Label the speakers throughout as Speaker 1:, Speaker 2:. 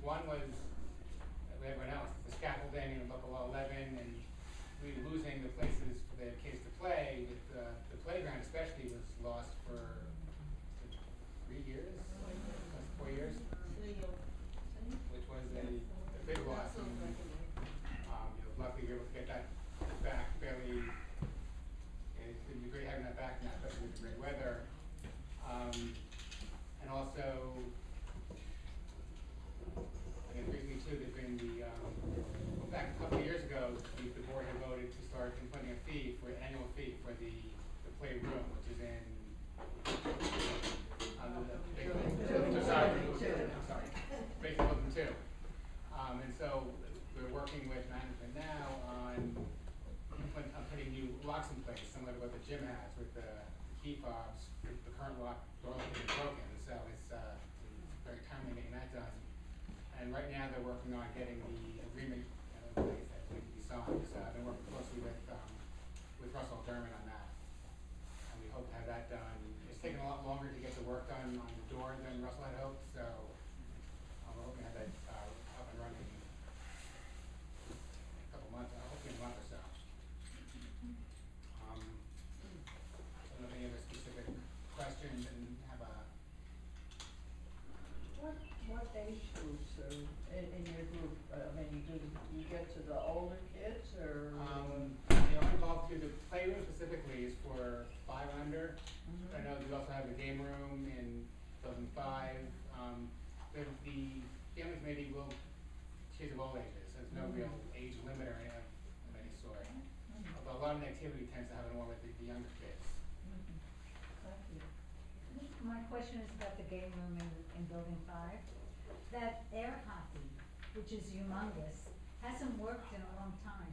Speaker 1: One was with everyone else, the scaffolding and local law 11, and we were losing the places for the kids to play. With the playground especially was lost for 3 years, 4 years, which was a big loss. And, luckily we were able to get that back fairly. It's been great having that back now, especially with the great weather. And also, I think recently too, there's been back a couple of years ago, the board had voted to start implementing a fee for annual fee for the playroom, which is in Big Building 2. And so we're working with management now on putting new locks in place, similar to what the gym has with the key fobs. The current lock door is broken, so it's very timely getting that done. And right now they're working on getting the agreement in place that needs to be signed. So I've been working closely with Russell Dermott on that, and we hope to have that done. It's taken a lot longer to get the work done on the door than Russell had hoped, so we're hoping to have that up and running in a couple months, hopefully in a month or so. I don't know if any other specific questions and have a.
Speaker 2: What age groups are in your group? I mean, you get to the older kids, or?
Speaker 1: I'm involved through the playroom specifically is for 5 and under. I know we also have the game room in Building 5. The family committee will kids of all ages. There's no real age limit or of any sort. But a lot of the activity tends to happen more with the younger kids.
Speaker 2: Thank you.
Speaker 3: My question is about the game room in Building 5. That air hockey, which is humongous, hasn't worked in a long time.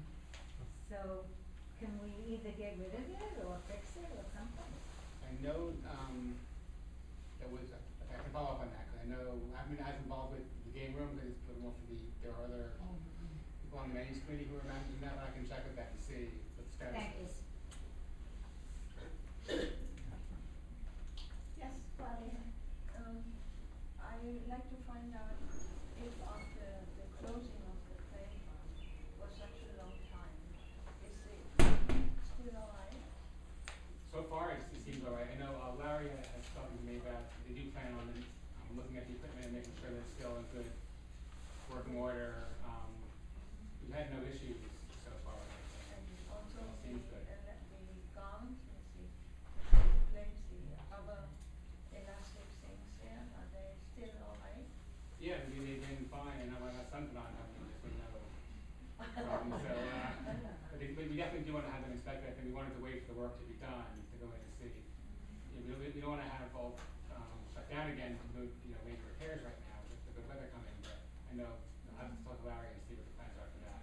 Speaker 3: So can we either get rid of it or fix it or something?
Speaker 1: I know there was, I can follow up on that, because I know I haven't been as involved with the game room, because it's a little more for there are other people on the maintenance committee who are managing that, but I can check with that and see what the status
Speaker 3: Thank you.
Speaker 1: is.
Speaker 4: Yes, Claudia. I would like to find out if after the closing of the playground for such a long time, is it still alright?
Speaker 1: So far, it seems all right. I know Larry has talked to me about they do plan on looking at the equipment and making sure that it's still in good working order. We've had no issues so far with anything.
Speaker 4: And also
Speaker 1: So it seems good.
Speaker 4: the gowns, the plates, the other elastic things there, are they still alright?
Speaker 1: Yeah, they've been fine, and my son's not having just with no problem. So, but we definitely do want to have them inspected. I think we wanted to wait for the work to be done to go in and see. We don't want to have all shut down again to do major repairs right now with the good weather coming. But I know I'll have to talk to Larry and see what the plans are for that.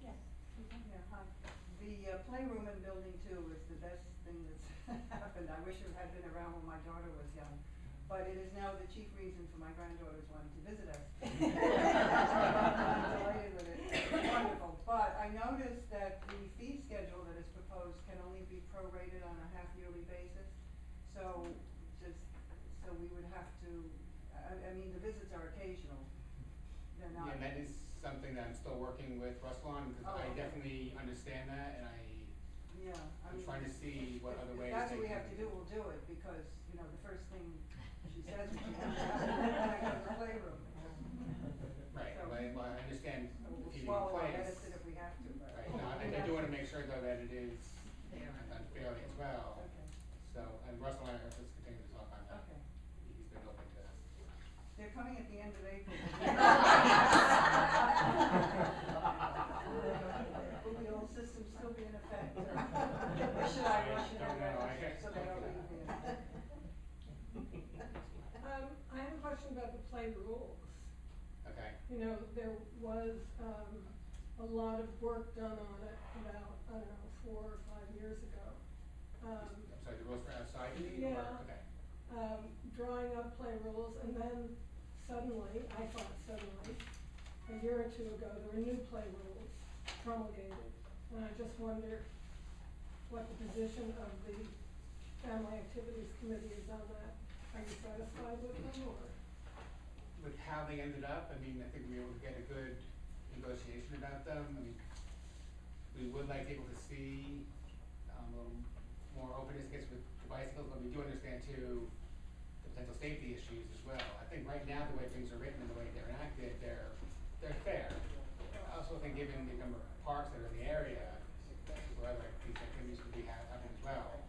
Speaker 4: Yes.
Speaker 5: Yeah, hi. The playroom in Building 2 is the best thing that's happened. I wish it had been around when my daughter was young, but it is now the chief reason for my granddaughters wanting to visit us. I'm delighted with it. It's wonderful. But I noticed that the fee schedule that is proposed can only be prorated on a half-yearly basis. So we would have to, I mean, the visits are occasional. They're not.
Speaker 1: Yeah, and that is something that I'm still working with Russell on, because I definitely understand that, and I'm trying to see what other ways.
Speaker 5: That's what we have to do, we'll do it, because, the first thing she says is she has to have to go to the playroom.
Speaker 1: Right,
Speaker 5: So-
Speaker 1: well, I understand
Speaker 5: So we'll
Speaker 1: keeping in
Speaker 5: swallow our
Speaker 1: place.
Speaker 5: medicine if we have to, but.
Speaker 1: Right, no, and I do want to make sure though that it is done fairly as well.
Speaker 5: Okay,
Speaker 1: So, and Russell and I are just continue to talk on that.
Speaker 5: okay.
Speaker 1: He's been open to that.
Speaker 5: They're coming at the end of April. Will the old system still be in effect? Or should I rush it
Speaker 1: don't know. I guess-
Speaker 5: so they don't leave me?
Speaker 6: I have a question about the play rules.
Speaker 1: Okay.
Speaker 6: There was a lot of work done on it about, 4 or 5 years ago.
Speaker 1: I'm sorry, the rules for outside you mean?
Speaker 6: Yeah.
Speaker 1: Or, okay.
Speaker 6: Drawing up play rules, and then suddenly, a year or 2 ago, there were new play rules promulgated. And I just wonder what the position of the Family Activities Committee is on that. Are you satisfied with them, or?
Speaker 1: with how they ended up, I mean, I think we were able to get a good negotiation about them. I mean, we would like people to see, a little more openness, I guess, with the bicycles, but we do understand too, the potential safety issues as well. I think right now, the way things are written and the way they're enacted, they're fair. I also think given the number of parks that are in the area, where like these activities could be happening as well.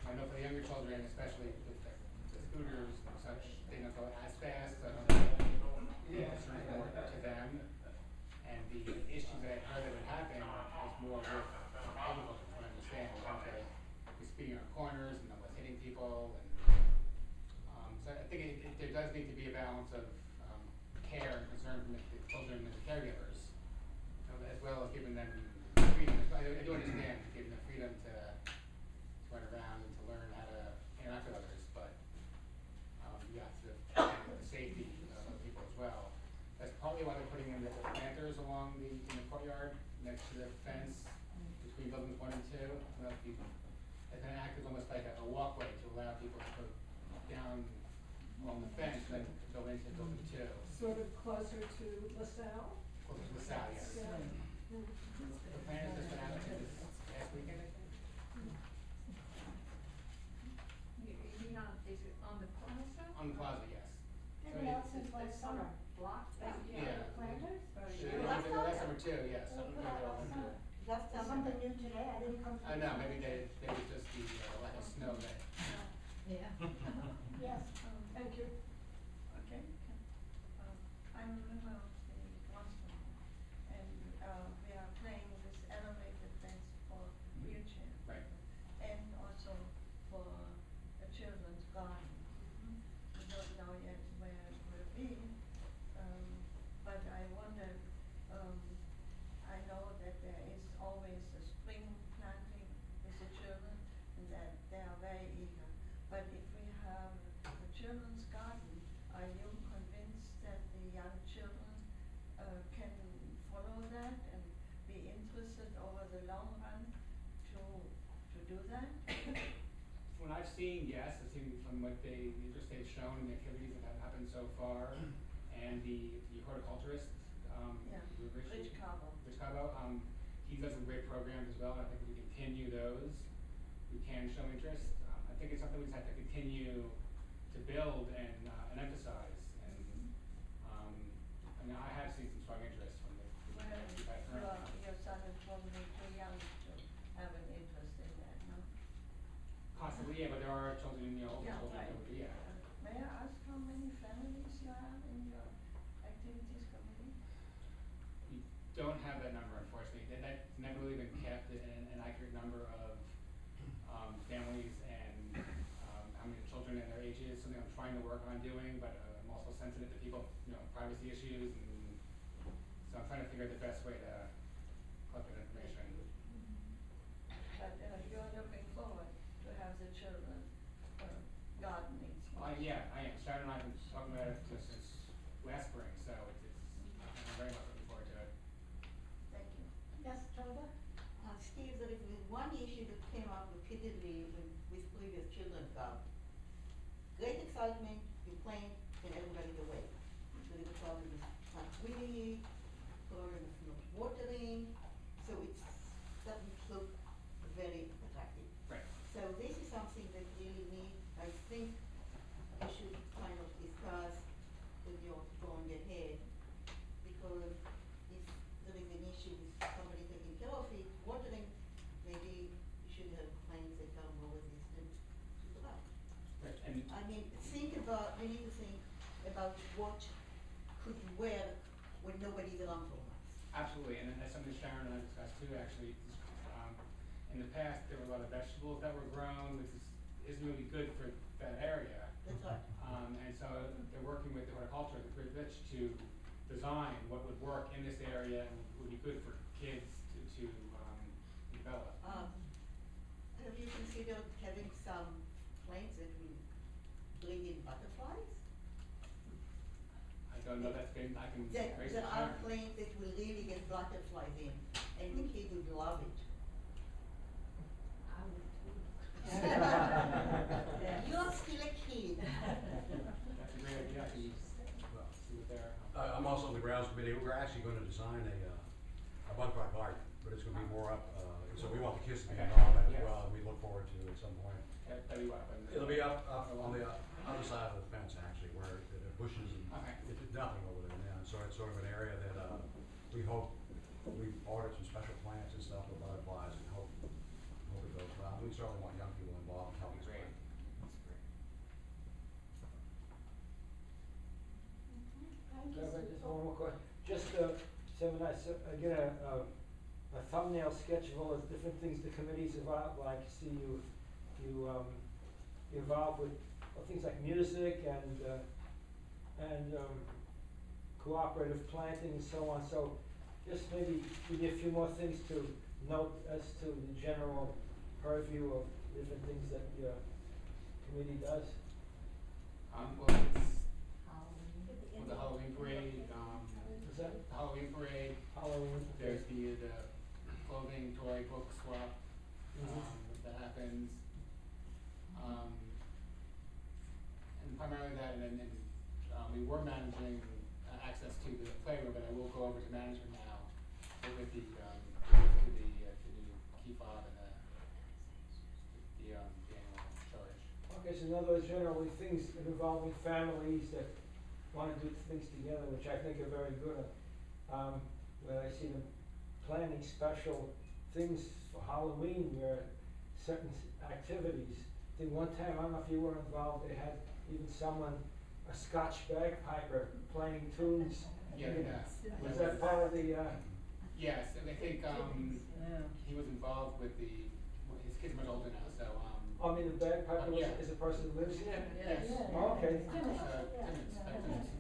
Speaker 1: I know for the younger children, especially with the scooters and such, they don't go as fast, so I don't know if it's more to them. And the issues that I've heard that would happen is more with older folks, from what I understand, in terms of the speeding on corners and then what's hitting people. And so I think there does need to be a balance of care and concern from the children and the caregivers, as well as giving them freedom. I do understand giving them freedom to run around and to learn how to interact with others, but you have to the safety of people as well. That's partly why they're putting in the planters along in the courtyard next to the fence between buildings 1 and 2. It's gonna act as almost like a walkway to allow people to go down along the fence and then go into building 2.
Speaker 6: Sort of closer to LaSalle?
Speaker 1: Closer to the south, yes.
Speaker 6: Yeah.
Speaker 1: The planters just went out this last weekend, I think.
Speaker 4: You know, is it on the plaza?
Speaker 1: On the plaza, yes. So
Speaker 3: Been out since last summer.
Speaker 4: Block?
Speaker 1: Yeah.
Speaker 3: Planters?
Speaker 1: Last summer too, yes.
Speaker 3: That's something new today, I didn't come.
Speaker 1: No, maybe they was just the lack of snow that.
Speaker 3: Yeah.
Speaker 6: Yes, thank you.
Speaker 4: Okay. I'm a member of the council, and we are playing this elevated fence for wheelchair.
Speaker 1: Right.
Speaker 4: And also for a children's garden. We don't know yet where it will be, but I wonder, I know that there is always a spring planting with the children, and that they are very eager. But if we have a children's garden, are you convinced that the young children can follow that and be interested over the long run to do that?
Speaker 1: What I've seen, yes, I've seen from what the interest they've shown and the activities that have happened so far, and the horticulturist,
Speaker 4: Yeah, Rich Cabo.
Speaker 1: Rich Cabo, he does some great programs as well, and I think if we continue those, we can show interest. I think it's something we just have to continue to build and emphasize. And I mean, I have seen some strong interest from the
Speaker 4: Well,
Speaker 1: feedback currently.
Speaker 4: your son is probably too young to have an interest in that, no?
Speaker 1: Possibly, yeah, but there are children, older
Speaker 4: Yeah,
Speaker 1: children
Speaker 4: right.
Speaker 1: that would be, yeah.
Speaker 4: May I ask how many families you have in your activities committee?
Speaker 1: We don't have that number, unfortunately. That's never really been kept an accurate number of families and how many children and their ages. Something I'm trying to work on doing, but I'm also sensitive to people, privacy issues, and so I'm trying to figure out the best way to collect that information.
Speaker 4: But you're looking forward to have the children gardening.
Speaker 1: Yeah, I am. Sharon and I have been talking about it since last spring, so I'm very much looking forward to it.
Speaker 4: Thank you.
Speaker 3: Yes, Tilda?
Speaker 7: Steve, there is one issue that came up repeatedly with previous children's garden. Great excitement, you're playing, and everybody's away. There is a problem with not winning, problem with not watering, so it doesn't look very attractive.
Speaker 1: Right.
Speaker 7: So this is something that really I think we should kind of discuss when you're going ahead, because if there is an issue with somebody taking care of it, watering, maybe you should have plants that are more resistant to drought.
Speaker 1: Right. And
Speaker 7: I mean, we need to think about what could work when nobody's around for us.
Speaker 1: absolutely, and that's something Sharon and I discussed too, actually. In the past, there were a lot of vegetables that were grown, which isn't really good for that area.
Speaker 7: That's right.
Speaker 1: And so they're working with the horticulture, the Great Rich, to design what would work in this area and would be good for kids to develop.
Speaker 7: Have you considered having some plants that will bring in butterflies?
Speaker 1: I don't know, I can raise
Speaker 7: There
Speaker 1: it.
Speaker 7: are plants that will really get butterflies in, and the kid would love it.
Speaker 3: I would too.
Speaker 7: You're still a kid.
Speaker 1: That's a great
Speaker 8: design a bug park garden, but it's gonna be more up, so we want the kids to be
Speaker 1: Okay.
Speaker 8: involved in it as
Speaker 1: Yeah.
Speaker 8: well, and we look forward to it at some point.
Speaker 1: That'd be what, when the-
Speaker 8: It'll be up on the other side of the fence, actually, where the bushes and,
Speaker 1: Okay.
Speaker 8: it's nothing over there now, so it's sort of an area that, we hope, we've ordered some special plants and stuff with butterflies, and hope it goes well. We certainly want young people involved and helping us.
Speaker 1: Great. That's great.
Speaker 6: Thank you,
Speaker 9: Trevor,
Speaker 6: Steve.
Speaker 9: just one more question. Just, get a thumbnail sketch of all the different things the committee's about, like, see you involved with things like music and cooperative planting and so on, so just maybe give you a few more things to note as to the general purview of different things that your committee does.
Speaker 1: Well, it's, with the Halloween parade,
Speaker 9: Is that
Speaker 1: the Halloween parade,
Speaker 9: Halloween?
Speaker 1: there's the clothing, toy, book swap,
Speaker 9: Mhm.
Speaker 1: that happens. And primarily that, and then, we were managing, access to the playroom, but I will go over to management now with the, to the new key fob and the annual charge.
Speaker 9: Okay, so in other words, generally things involving families that wanna do things together, which I think are very good. Where I see them planning special things for Halloween where certain activities. I think one time, I don't know if you were involved, they had even someone, a Scotch bagpiper playing tunes.
Speaker 1: Yeah,
Speaker 9: Was that part of the,
Speaker 1: Yes, and I think,
Speaker 2: Yeah.
Speaker 1: he was involved with his kids are much older now, so,
Speaker 9: I mean, the bagpiper
Speaker 1: Yeah.
Speaker 9: is a person who lives here?
Speaker 1: yes.
Speaker 9: Oh, okay.
Speaker 1: Timmons,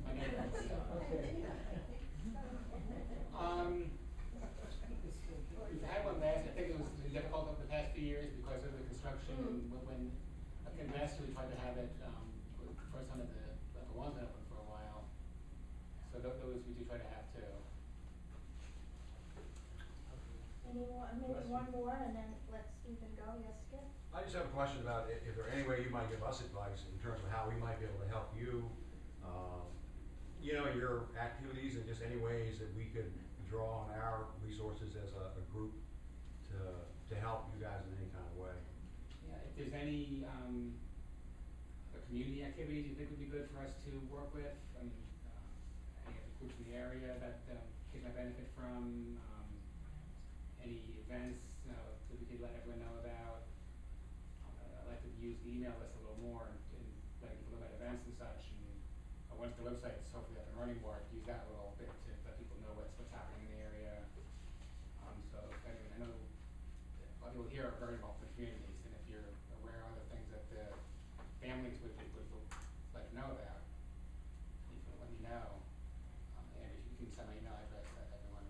Speaker 1: my neighbor, yeah.
Speaker 9: Okay.
Speaker 1: We've had one last, I think it was difficult over the past few years because of the construction and when last year we tried to have it, for some of the ones that open for a while. So those we do try to have too.
Speaker 10: Maybe one more and then let Stephen go, yes, Skip?
Speaker 8: I just have a question about if there any way you might give us advice in terms of how we might be able to help you, your activities and just any ways that we could draw on our resources as a group to help you guys in any kind of way.
Speaker 1: Yeah, if there's any, other community activities you think would be good for us to work with, I mean, any other groups in the area that, kids might benefit from, any events, that we could let everyone know about. I'd like to use the email list a little more and let people know about events and such, and once the website's hopefully up and running more, use that a little bit to let people know what's happening in the area. So, I mean, I know a lot of people here are very involved in the communities, and if you're aware of other things that the families would like to know about, you can let me know. And if you can send my email address that everyone.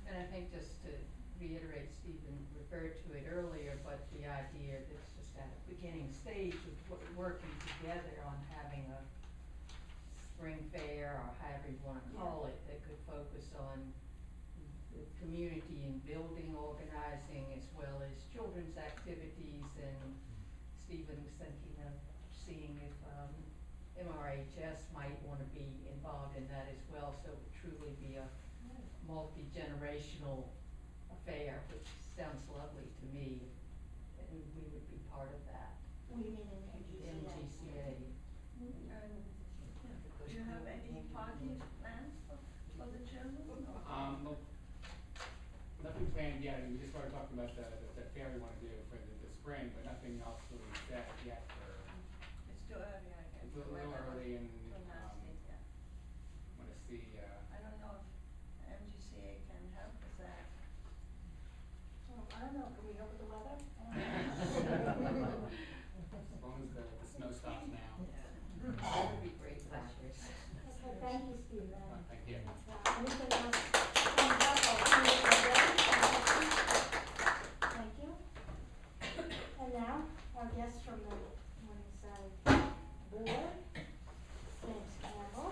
Speaker 2: And I think just to reiterate, Stephen referred to it earlier, but the idea that's just at the beginning stage of working together on having a spring fair or however you wanna call it, that could focus on the community and building, organizing, as well as children's activities, and Stephen was thinking of seeing if, MRHS might wanna be involved in that as well, so it would truly be a multi-generational affair, which sounds lovely to me, and we would be part of that.
Speaker 10: We mean in MGCA.
Speaker 2: MGCA.
Speaker 4: And do you have any parties planned for the children?
Speaker 1: Well, nothing planned yet, I mean, we just started talking about the fair we wanna do for the spring, but nothing else really set yet for,
Speaker 4: It's too early, I guess.
Speaker 1: it's a little early and,
Speaker 4: To announce it, yeah.
Speaker 1: wanna see,
Speaker 4: I don't know if MGCA can help with that.
Speaker 10: Well, I don't know, can we help with the weather?
Speaker 1: as long as the snow stops now.
Speaker 2: That would be great practice.
Speaker 10: Okay, thank you, Stephen.
Speaker 1: Thank you.
Speaker 10: Anything else comes up, I'll turn it over. Thank you. And now, our guest from the Morningside Board, James Campbell.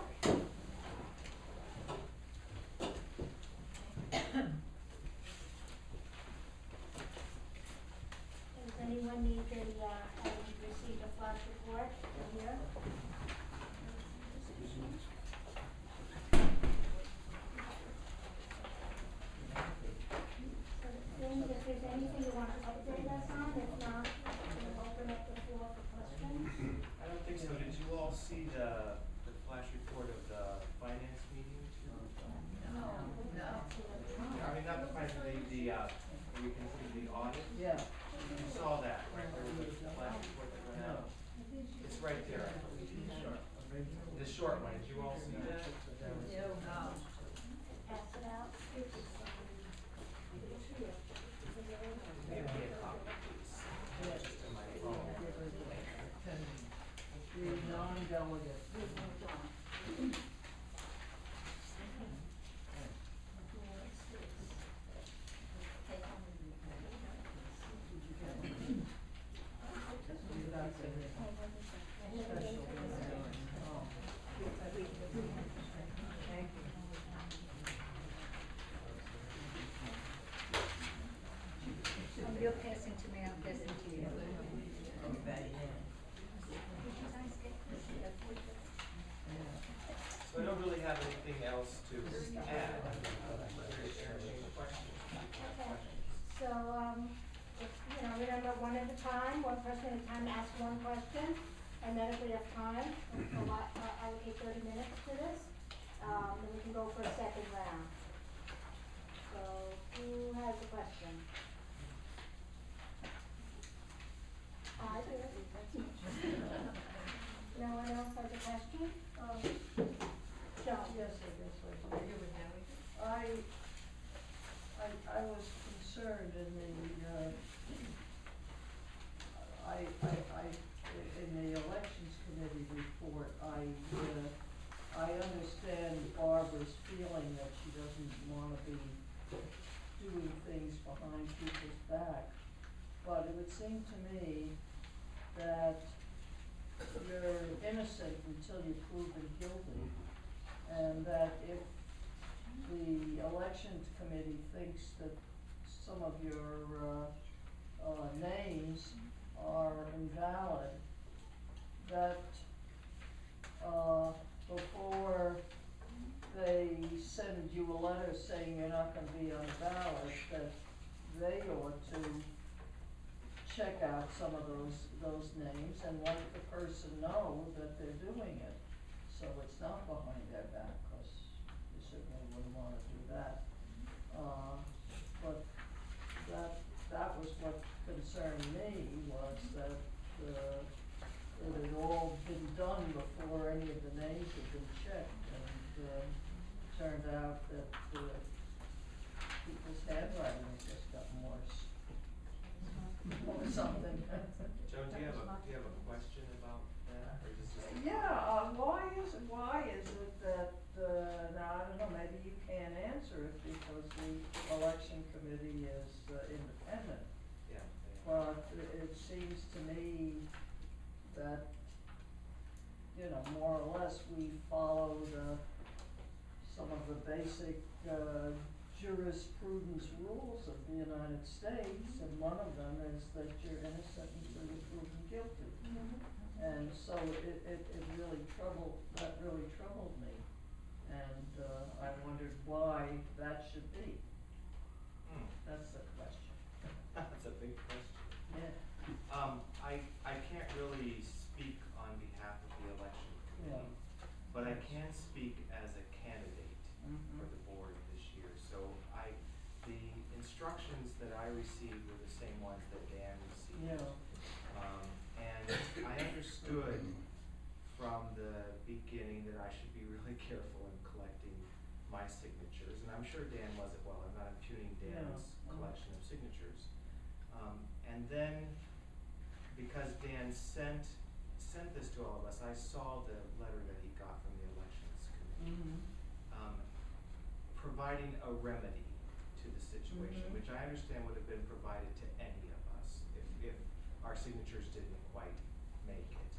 Speaker 10: Does anyone need have you received a flash report from here?
Speaker 11: the short one, did you all see that?
Speaker 10: Pass it out.
Speaker 11: Maybe a copy, please. Just in my phone.
Speaker 9: The non-delegate.
Speaker 3: You're passing to me, I'm passing to you.
Speaker 11: So I don't really have anything else to add. Questions?
Speaker 10: Okay, so, remember one at a time, one person at a time, ask one question, and then if we have time, allocate 30 minutes to this, then we can go for a second round. So, who has a question? I do. No one else has a question? Joan?
Speaker 12: Yes, I guess I was concerned in the elections committee report, I understand Barbara's feeling that she doesn't wanna be doing things behind people's back. But it would seem to me that you're innocent until you're proven guilty. And that if the elections committee thinks that some of your, names are invalid, that, before they send you a letter saying you're not gonna be on the ballot, that they ought to check out some of those names and let the person know that they're doing it. So it's not behind their back, 'cause you certainly wouldn't wanna do that. But that was what concerned me, was that, it had all been done before any of the names had been checked, and, turned out that, people's handwriting has just gotten worse. Or something.
Speaker 11: Joan, do you have a question about that, or is this just?
Speaker 12: Yeah, why is it that, now, I don't know, maybe you can't answer it because the election committee is, independent.
Speaker 11: Yeah.
Speaker 12: But it seems to me that, more or less we follow some of the basic, jurisprudence rules of the United States, and one of them is that you're innocent until you're proven guilty. And so it really troubled me, and, I wondered why that should be. That's the question.
Speaker 11: That's a big question.
Speaker 12: Yeah.
Speaker 11: I can't really speak on behalf of the election committee, but I can speak as a candidate for the board this year. So the instructions that I received were the same ones that Dan received.
Speaker 12: Yeah.
Speaker 11: And I understood from the beginning that I should be really careful in collecting my signatures, and I'm sure Dan was as well. I'm not impugning Dan's collection of signatures. And then, because Dan sent this to all of us, I saw the letter that he got from the elections committee, providing a remedy to the situation, which I understand would have been provided to any of us if our signatures didn't quite make it.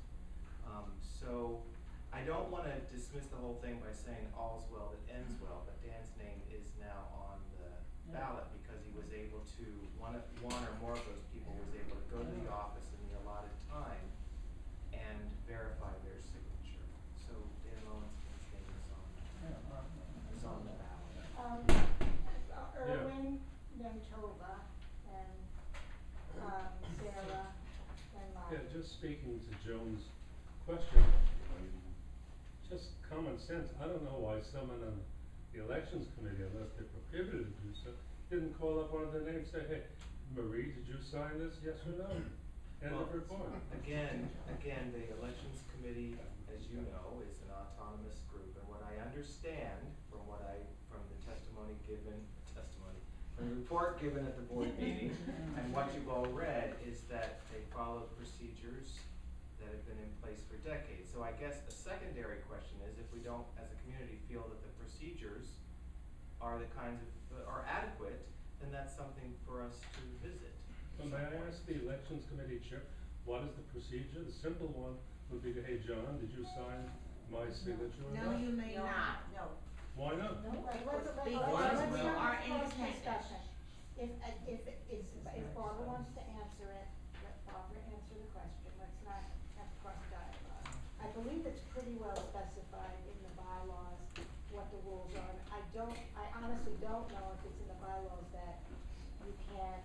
Speaker 11: So I don't want to dismiss the whole thing by saying all's well that ends well, but Dan's name is now on the ballot because he was able to, one or more of those people was able to go to the office in the allotted time and verify their signature. So Dan Lowenstein's name is on the ballot.
Speaker 10: Erwin, then Tova, and, Sarah, and Mike.
Speaker 13: Yeah, just speaking to Joan's question, just common sense, I don't know why someone on the elections committee, unless they're prohibited to do so, didn't call up one of their names and say, hey, Marie, did you sign this, yes or no? End of report.
Speaker 11: Again, the elections committee, as you know, is an autonomous group, and what I understand from from the from the report given at the board meeting, and what you've all read, is that they follow procedures that have been in place for decades. So I guess a secondary question is, if we don't, as a community, feel that the procedures are are adequate, then that's something for us to visit.
Speaker 13: Well, may I ask the elections committee chair, what is the procedure? The simple one would be to, hey, John, did you sign my signature? or
Speaker 7: No,
Speaker 13: not?
Speaker 7: you may not, no.
Speaker 13: Why not?
Speaker 10: No, let's
Speaker 7: Because
Speaker 10: have
Speaker 7: we
Speaker 10: a
Speaker 7: are
Speaker 10: public
Speaker 7: independent.
Speaker 10: discussion. If Barbara wants to answer it, let Barbara answer the question, let's not have cross dialogue. I believe it's pretty well specified in the bylaws what the rules are. I honestly don't know if it's in the bylaws that you can't,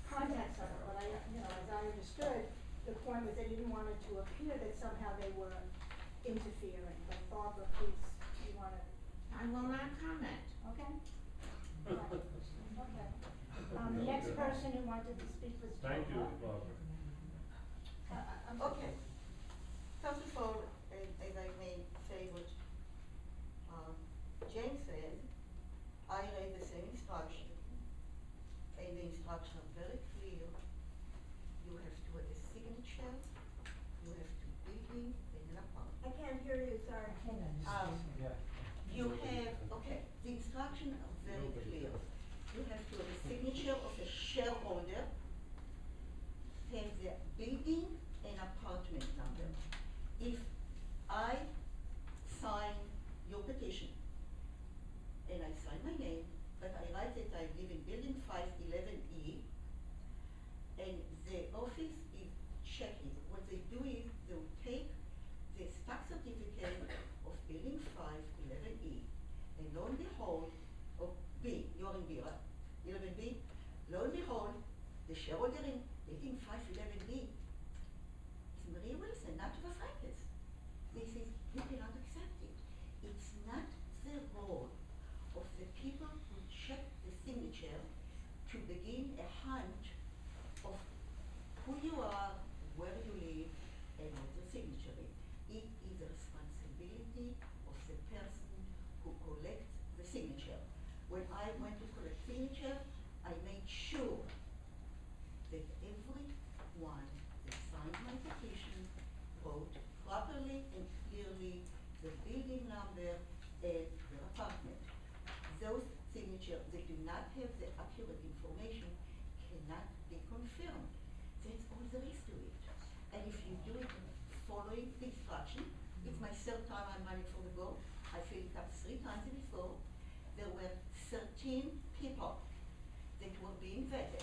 Speaker 10: contact someone, but as I understood, the point was they didn't want it to appear that somehow they were interfering, but Barbara, please, you wanna,
Speaker 7: I will not comment.
Speaker 10: okay? Right. Okay. The next person who wanted to speak was Joe.
Speaker 13: Thank you, Barbara.
Speaker 10: I'm
Speaker 7: Okay. First of all, as I may say what James said, I read the same instruction, and the instructions are very clear. You have to have a signature, you have to be in an apartment.
Speaker 10: I can't hear you, sorry.
Speaker 9: Yeah.
Speaker 7: You have, okay, the instructions are very clear. You have to have a signature of a shareholder, have the building and apartment number. If I sign your petition, and I sign my name, but I write that I live in building 511E, and the office is checking. What they do is they will take the stock certificate of building 511E, and lo and behold, of B, you're in B, right? 11B, lo and behold, the shareholder in building 511B is Maria Wilson, not the Frankes. This is, you cannot accept it. It's not the role of the people who check the signature to begin a hunt of who you are, where you live, and what your signature is. It is the responsibility of the person who collects the signature. When I went to collect signature, I made sure that everyone that signed my petition wrote properly and clearly the building number and their apartment. Those signatures that do not have the accurate information cannot be confirmed. That's all there is to it. And if you do it following the instruction, it's my third time I'm running for the board. I filled it up 3 times before. There were 13 people that were being vetted.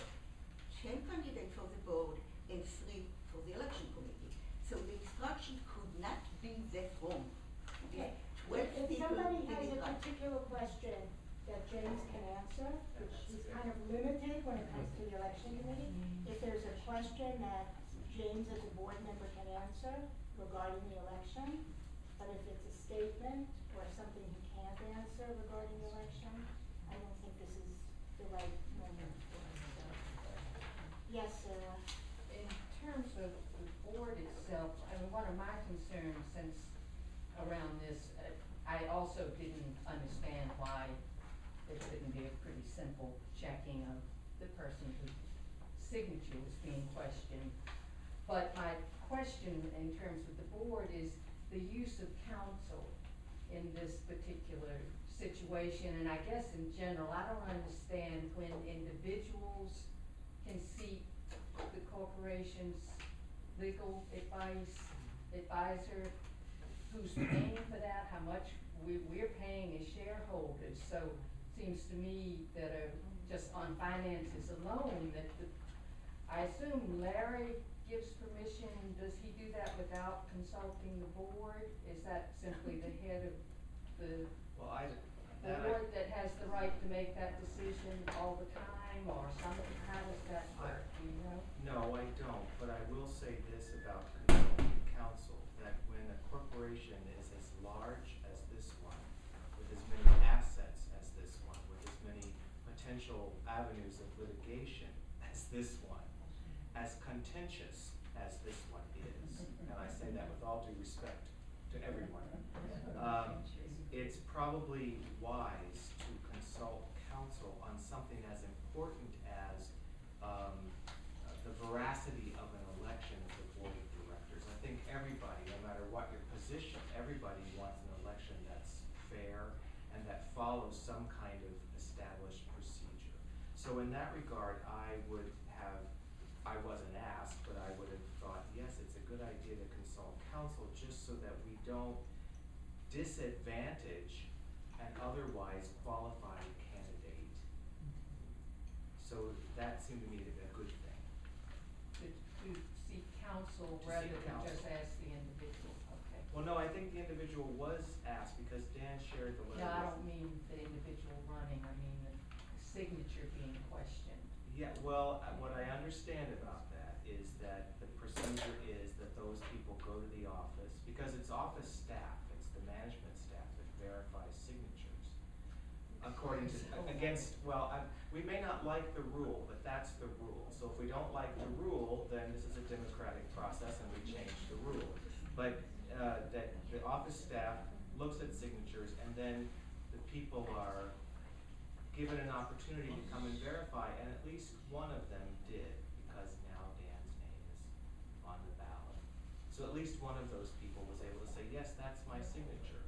Speaker 7: 10 candidates for the board and 3 for the election committee. So the instruction could not be that wrong.
Speaker 10: Okay.
Speaker 7: 12
Speaker 10: If
Speaker 7: people
Speaker 10: somebody
Speaker 7: did
Speaker 10: has
Speaker 7: it
Speaker 10: a
Speaker 7: right.
Speaker 10: particular question that James can answer, which he's kind of limited when it comes to the election committee, if there's a question that James as a board member can answer regarding the election, but if it's a statement or something he can't answer regarding the election, I don't think this is the right moment for us, so. Yes, Sarah?
Speaker 2: In terms of the board itself, I mean, one of my concerns since around this, I also didn't understand why there couldn't be a pretty simple checking of the person whose signature was being questioned. But my question in terms of the board is the use of counsel in this particular situation, and I guess in general, I don't understand when individuals can seek the corporation's legal advisor, who's paying for that, how much we're paying as shareholders. So it seems to me that just on finances alone, that I assume Larry gives permission. Does he do that without consulting the board? Is that simply the head of the board that has the right to make that decision all the time, or something? How does that work, do you know?
Speaker 11: No, I don't, but I will say this about consulting counsel, that when a corporation is as large as this one, with as many assets as this one, with as many potential avenues of litigation as this one, as contentious as this one is, and I say that with all due respect to everyone, it's probably wise to consult counsel on something as important as the veracity of an election of the board of directors. I think everybody, no matter what your position, everybody wants an election that's fair and that follows some kind of established procedure. So in that regard, I wasn't asked, but I would have thought, yes, it's a good idea to consult counsel just so that we don't disadvantage an otherwise qualified candidate. So that seemed to me to be a good thing.
Speaker 2: To seek counsel
Speaker 11: To
Speaker 2: rather
Speaker 11: seek
Speaker 2: than
Speaker 11: counsel.
Speaker 2: just ask the individual, okay.
Speaker 11: Well, no, I think the individual was asked because Dan shared the letter.
Speaker 2: No, I
Speaker 11: with-
Speaker 2: don't mean the individual running, I mean the signature being questioned.
Speaker 11: Yeah, well, what I understand about that is that the procedure is that those people go to the office, because it's office staff, it's the management staff that verifies signatures. According to, we may not like the rule, but that's the rule. So if we don't like the rule, then this is a democratic process and we change the rule. But that the office staff looks at signatures and then the people are given an opportunity to come and verify, and at least one of them did, because now Dan's name is on the ballot. So at least one of those people was able to say, yes, that's my signature.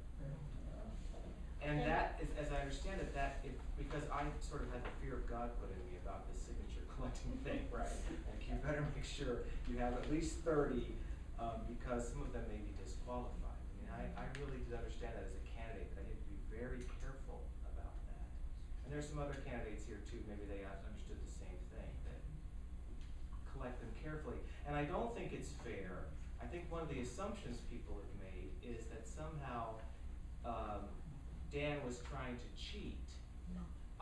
Speaker 11: And that is, as I understand it, because I sort of had the fear of God put in me about this signature collecting thing, right? Like, you better make sure you have at least 30, because some of them may be disqualified. I mean, I really did understand that as a candidate, that I had to be very careful about that. And there's some other candidates here too, maybe they understood the same thing, that collect them carefully. And I don't think it's fair. I think one of the assumptions people have made is that somehow Dan was trying to cheat.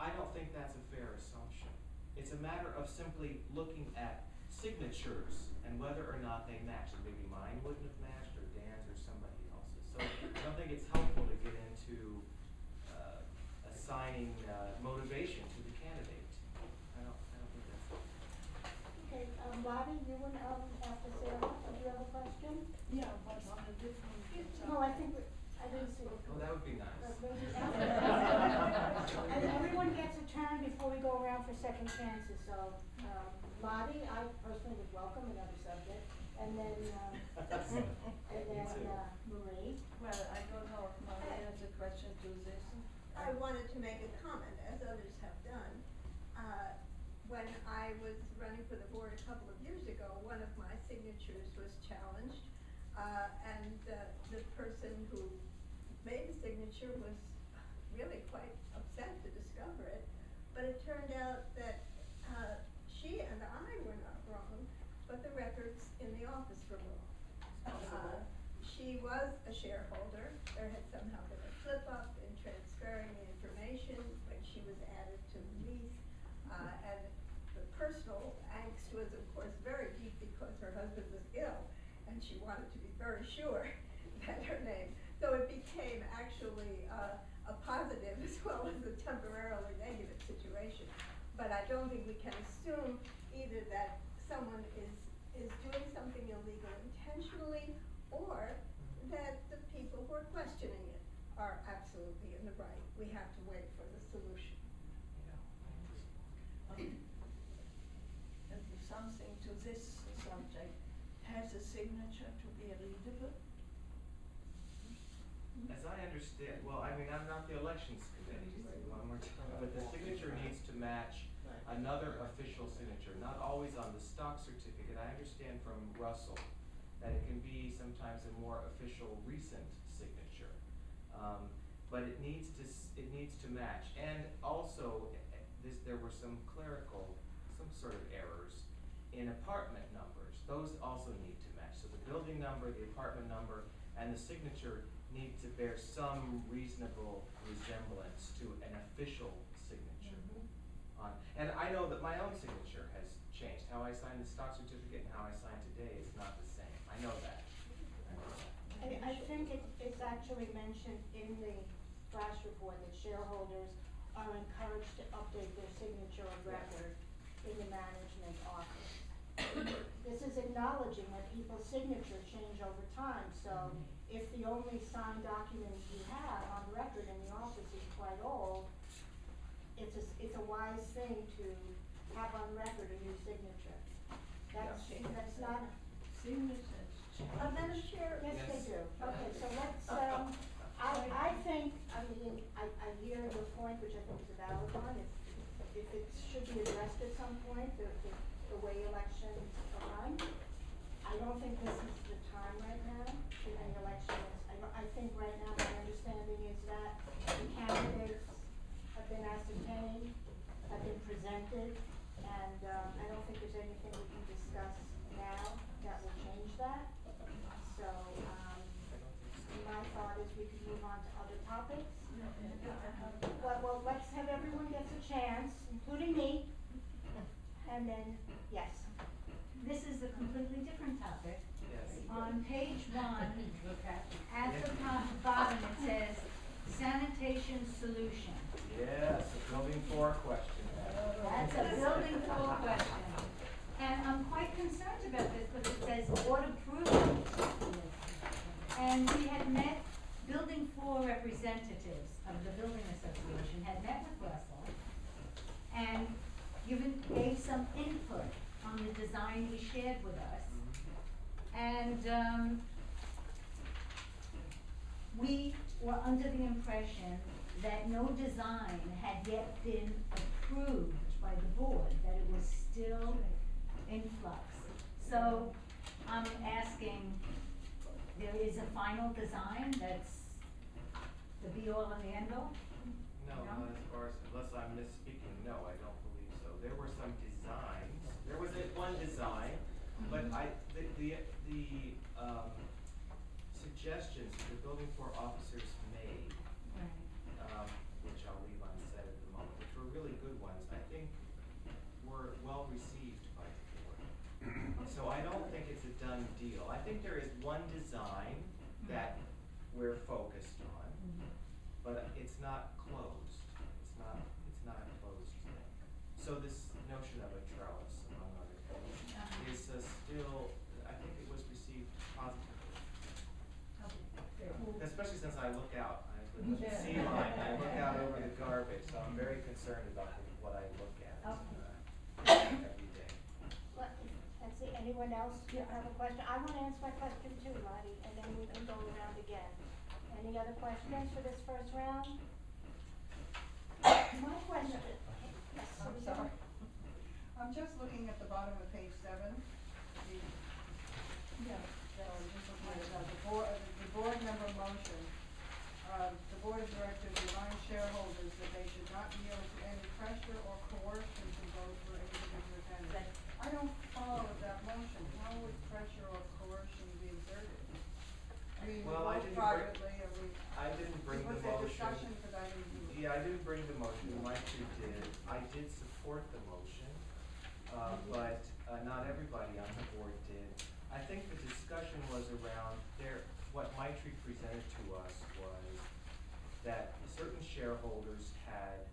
Speaker 11: I don't think that's a fair assumption. It's a matter of simply looking at signatures and whether or not they match. And maybe mine wouldn't have matched, or Dan's, or somebody else's. So I don't think it's helpful to get into assigning motivation to the candidate. I don't think that's helpful.
Speaker 10: Okay, Bobby, you went after Sarah, did you have a question?
Speaker 4: Yeah, but on a different.
Speaker 10: No, I think, I didn't see it.
Speaker 11: Oh, that would be nice.
Speaker 10: And everyone gets a turn before we go around for second chances, so, Bobby, I personally would welcome another subject, and then, Marie.
Speaker 4: Well, I don't know if Maria has a question to this.
Speaker 14: I wanted to make a comment, as others have done. When I was running for the board a couple of years ago, one of my signatures was challenged, and the person who made the signature was really quite upset to discover it. But it turned out that she and I were not wrong, but the records in the office were wrong. She was a shareholder. There had somehow been a slip-up in transferring the information when she was added to the lease. And the personal angst was, of course, very deep because her husband was ill, and she wanted to be very sure that her name. So it became actually a positive as well as a temporarily negative situation. But I don't think we can assume either that someone is doing something illegal intentionally, or that the people who are questioning it are absolutely in the right. We have to wait for the solution.
Speaker 4: Something to this subject, has a signature to be readable?
Speaker 11: As I understand, well, I mean, I'm not the elections committee, one more time, but the signature needs to match another official signature, not always on the stock certificate. I understand from Russell that it can be sometimes a more official recent signature. But it needs to match. And also, there were some sort of errors in apartment numbers. Those also need to match. So the building number, the apartment number, and the signature need to bear some reasonable resemblance to an official signature. And I know that my own signature has changed. How I sign the stock certificate and how I sign today is not the same. I know that.
Speaker 10: I think it's actually mentioned in the flash report that shareholders are encouraged to update their signature of record in the management office. this is acknowledging that people's signatures change over time, so if the only signed document you have on record in the office is quite old, it's a wise thing to have on record a new signature. That's not,
Speaker 12: Signatures.
Speaker 14: Madam Chair.
Speaker 10: yes, they
Speaker 11: Yes.
Speaker 10: do. Okay, so let's, I think, I mean, I hear your point, which I think is a valid one, if it should be addressed at some point, the way elections are run. I don't think this is the time right now for any elections. I think right now my understanding is that the candidates have been ascertained, have been presented, and, I don't think there's anything we can discuss now that will change that. So, my thought is we could move on to other topics. Well, let's have everyone gets a chance, including me, and then, yes.
Speaker 3: This is a completely different topic.
Speaker 11: Yes.
Speaker 3: On page 1, at the
Speaker 11: Yeah.
Speaker 3: bottom, it says sanitation solution.
Speaker 11: Yes, a building 4 question.
Speaker 3: That's a building 4 question. And I'm quite concerned about this because it says board approval. And we had met, building 4 representatives of the building association had met with Russell and gave some input on the design he shared with us. And we were under the impression that no design had yet been approved by the board, that it was still in flux. So I'm asking, there is a final design that's the be-all and the end-all?
Speaker 11: No,
Speaker 3: No?
Speaker 11: not as far as, unless I'm misspeaking, no, I don't believe so. There were some designs, there was one design, but the suggestions that the building 4 officers made, which I'll leave unsaid at the moment, which were really good ones, I think were well received by the board. So I don't think it's a done deal. I think there is one design that we're focused on, but it's not closed. It's not a closed thing. So this notion of a trellis, among other things, is still, I think it was received positively. Especially since I look out, I live in the sea line, I look out over the garbage, so I'm very concerned about what I look at every day.
Speaker 10: Let's see, anyone else have a question? I want to answer my question too, Lottie, and then we can go around again. Any other questions for this first round? My question, yes,
Speaker 5: I'm sorry. I'm just looking at the bottom of page 7. I'm just looking at the board member motion. The board of directors reminds shareholders that they should not yield to any pressure or coercion to vote for any particular candidate. I don't follow that motion. How would pressure or coercion be exerted? We
Speaker 11: Well, I
Speaker 5: vote
Speaker 11: didn't
Speaker 5: privately, or we.
Speaker 11: I didn't bring the
Speaker 5: Was there
Speaker 11: motion.
Speaker 5: discussion, but I didn't do it.
Speaker 11: Yeah, I didn't bring the motion, Mike did. I did support the motion, but not everybody on the board did. I think the discussion was around what Maitri presented to us was that certain shareholders had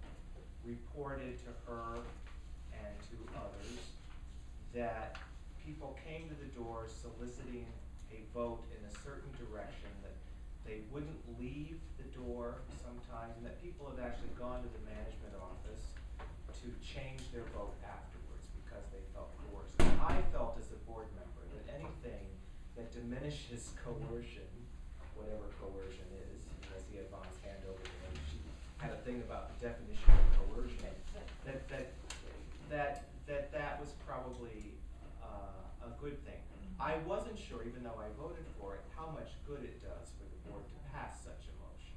Speaker 11: reported to her and to others that people came to the door soliciting a vote in a certain direction, that they wouldn't leave the door sometimes, and that people have actually gone to the management office to change their vote afterwards because they felt coerced. I felt as a board member that anything that diminishes coercion, whatever coercion is, I see Yvonne's hand over there, she had a thing about the definition of coercion, that was probably a good thing. I wasn't sure, even though I voted for it, how much good it does for the board to pass such a motion.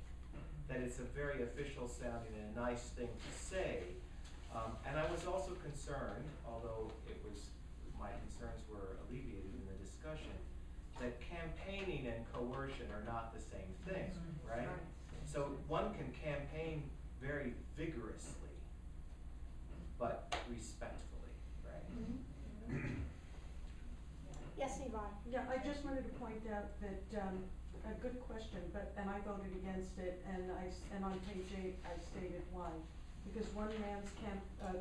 Speaker 11: That it's a very official sounding and a nice thing to say. And I was also concerned, although my concerns were alleviated in the discussion, that campaigning and coercion are not the same thing, right? So one can campaign very vigorously, but respectfully, right?
Speaker 10: Yes, Yvonne?
Speaker 15: Yeah, I just wanted to point out that, a good question, and I voted against it, and on page 8, I stated why. Because one man's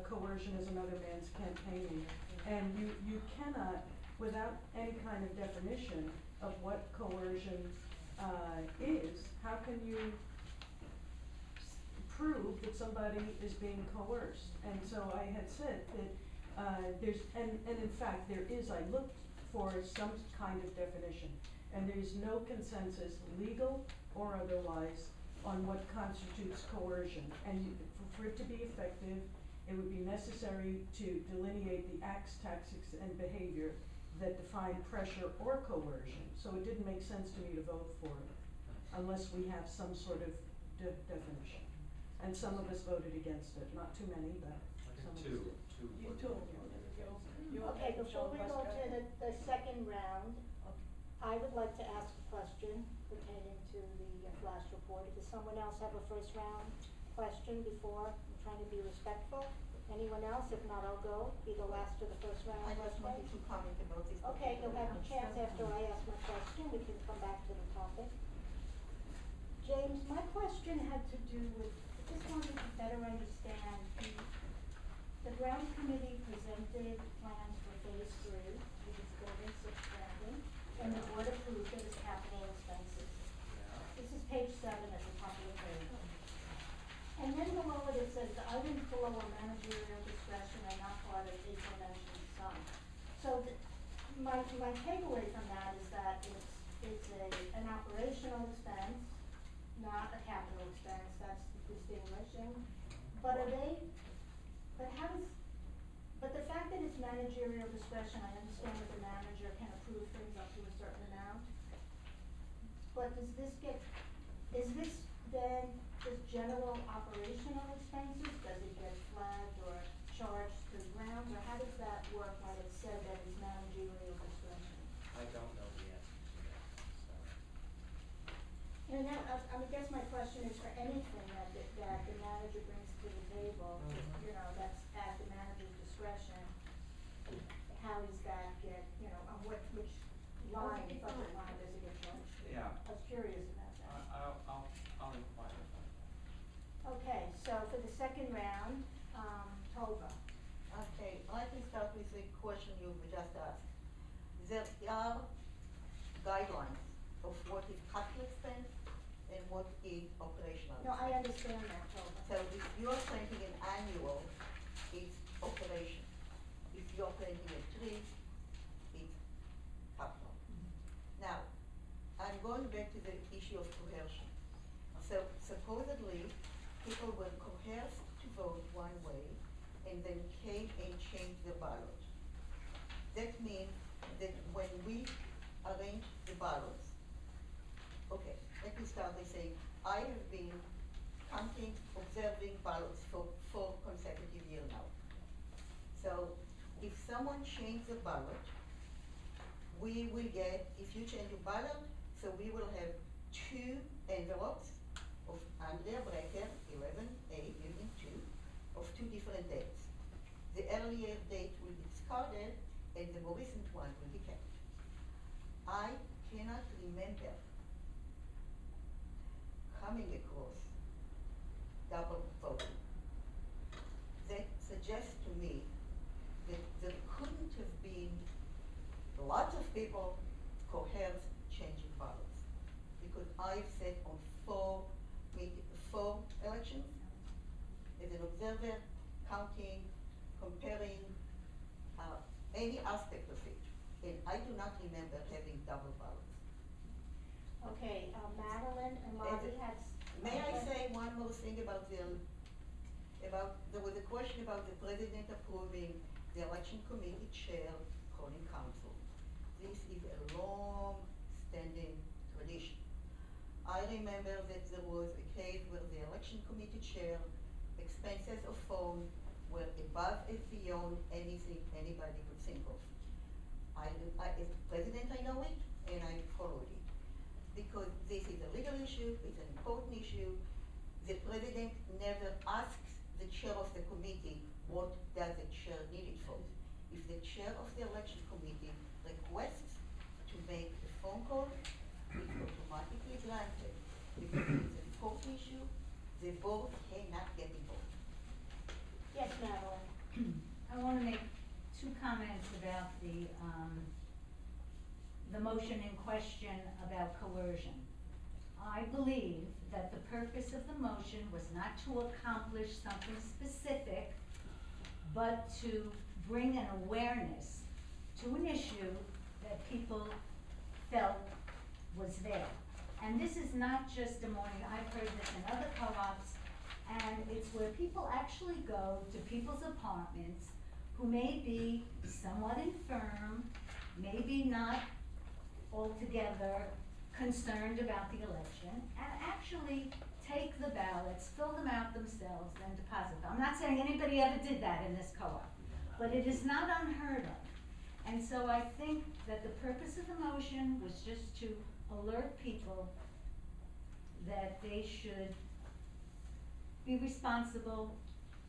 Speaker 15: coercion is another man's campaigning. And you cannot without any kind of definition of what coercion, is, how can you prove that somebody is being coerced? And so I had said that, there's, and in fact, there is, I looked for some kind of definition, and there is no consensus, legal or otherwise, on what constitutes coercion. And for it to be effective, it would be necessary to delineate the acts, tactics, and behavior that define pressure or coercion. So it didn't make sense to me to vote for it, unless we have some sort of definition. And some of us voted against it, not too many, but some of us did.
Speaker 6: You too.
Speaker 10: Okay, before we go to the second round, I would like to ask a question pertaining to the flash report. Does someone else have a first round question before? I'm trying to be respectful. Anyone else? If not, I'll go, be the last to the first round
Speaker 7: I just
Speaker 10: question.
Speaker 7: wanted to comment about this.
Speaker 10: Okay, you'll have a chance after I ask my question, we can come back to the topic. James, my question had to do with, I just wanted to better understand, the grounds committee presented plans for phase 3, which is building 6 Brandon, and the board approved it as capital expenses. This is page 7 at the top of the page. And then below it says the items below are managerial discretion and not part of the aforementioned sum. So my takeaway from that is that it's an operational expense, not a capital expense, that's distinguishing. But the fact that it's managerial discretion, I understand that the manager can approve things up to a certain amount. But is this then just general operational expenses? Does it get flagged or charged to the grounds, or how does that work when it's said that it's managerial discretion?
Speaker 11: I don't know the answer to that, sorry.
Speaker 10: And now, I guess my question is for anything that the manager brings to the table, you know, that's at the manager's discretion, how does that get, you know, on which line, budget line does it get charged to?
Speaker 11: Yeah.
Speaker 10: I was curious about that.
Speaker 11: I'll inquire about that.
Speaker 10: Okay, so for the second round, Tova.
Speaker 7: Okay, let me start with the question you just asked. There are guidelines of what is capital expense and what is operational
Speaker 10: No, I
Speaker 7: expense.
Speaker 10: understand that, Tova.
Speaker 7: So if you're printing an annual, it's operation. If you're printing a tree, it's capital. Now, I'm going back to the issue of coercion. So supposedly, people were coerced to vote one way and then came and changed the ballot. That means that when we arrange the ballots, okay, let me start by saying, I have been counting, observing ballots for 4 consecutive years now. So if someone changed the ballot, we will get, if you change your ballot, so we will have 2 envelopes of Andrea Brecker, 11A, Building 2, of 2 different dates. The earlier date will be discarded and the more recent one will be kept. I cannot remember coming across double voting. That suggests to me that there couldn't have been lots of people coerced changing ballots. Because I've sat on 4 elections as an observer, counting, comparing any aspect of it. And I do not remember having double ballots.
Speaker 10: Okay, Madeline and Marty has.
Speaker 7: May I say one more thing about there was a question about the president approving the election committee chair calling council. This is a long-standing tradition. I remember that there was a case where the election committee chair expenses of phone were above and beyond anything anybody could think of. As president, I know it, and I followed it. Because this is a legal issue, it's an important issue. The president never asks the chair of the committee, what does the chair need it for? If the chair of the election committee requests to make a phone call, it's automatically granted. Because it's an important issue, the board cannot get involved.
Speaker 10: Yes, Madeline.
Speaker 3: I wanna make 2 comments about the the motion in question about coercion. I believe that the purpose of the motion was not to accomplish something specific, but to bring an awareness to an issue that people felt was there. And this is not just a morning, I've heard this in other co-ops, and it's where people actually go to people's apartments who may be somewhat infirm, maybe not altogether concerned about the election, and actually take the ballots, fill them out themselves, and deposit them. I'm not saying anybody ever did that in this co-op, but it is not unheard of. And so I think that the purpose of the motion was just to alert people that they should be responsible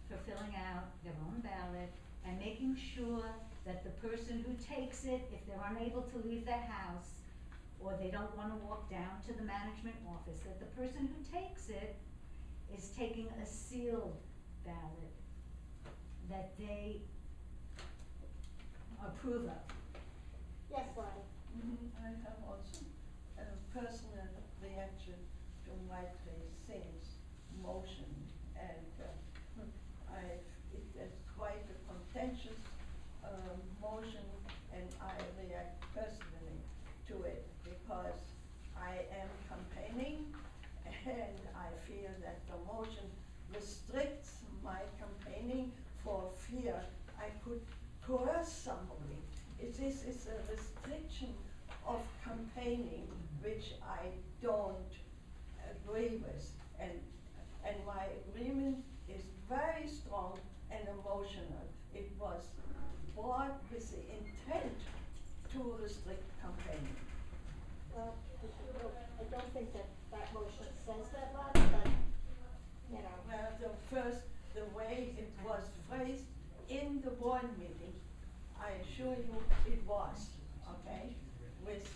Speaker 3: for filling out their own ballot and making sure that the person who takes it, if they're unable to leave their house or they don't want to walk down to the management office, that the person who takes it is taking a sealed ballot that they approve of.
Speaker 10: Yes, Lottie?
Speaker 12: I have also a personal reaction to Mike Singh's motion, and it is quite a contentious motion, and I react personally to it because I am campaigning, and I feel that the motion restricts my campaigning for fear I could coerce somebody. This is a restriction of campaigning which I don't agree with, and my agreement is very strong and emotional. It was brought with the intent to restrict campaigning.
Speaker 10: Well, I don't think that motion says that, Lottie, but, you know.
Speaker 12: Well, the way it was phrased in the board meeting, I assure you it was, okay? With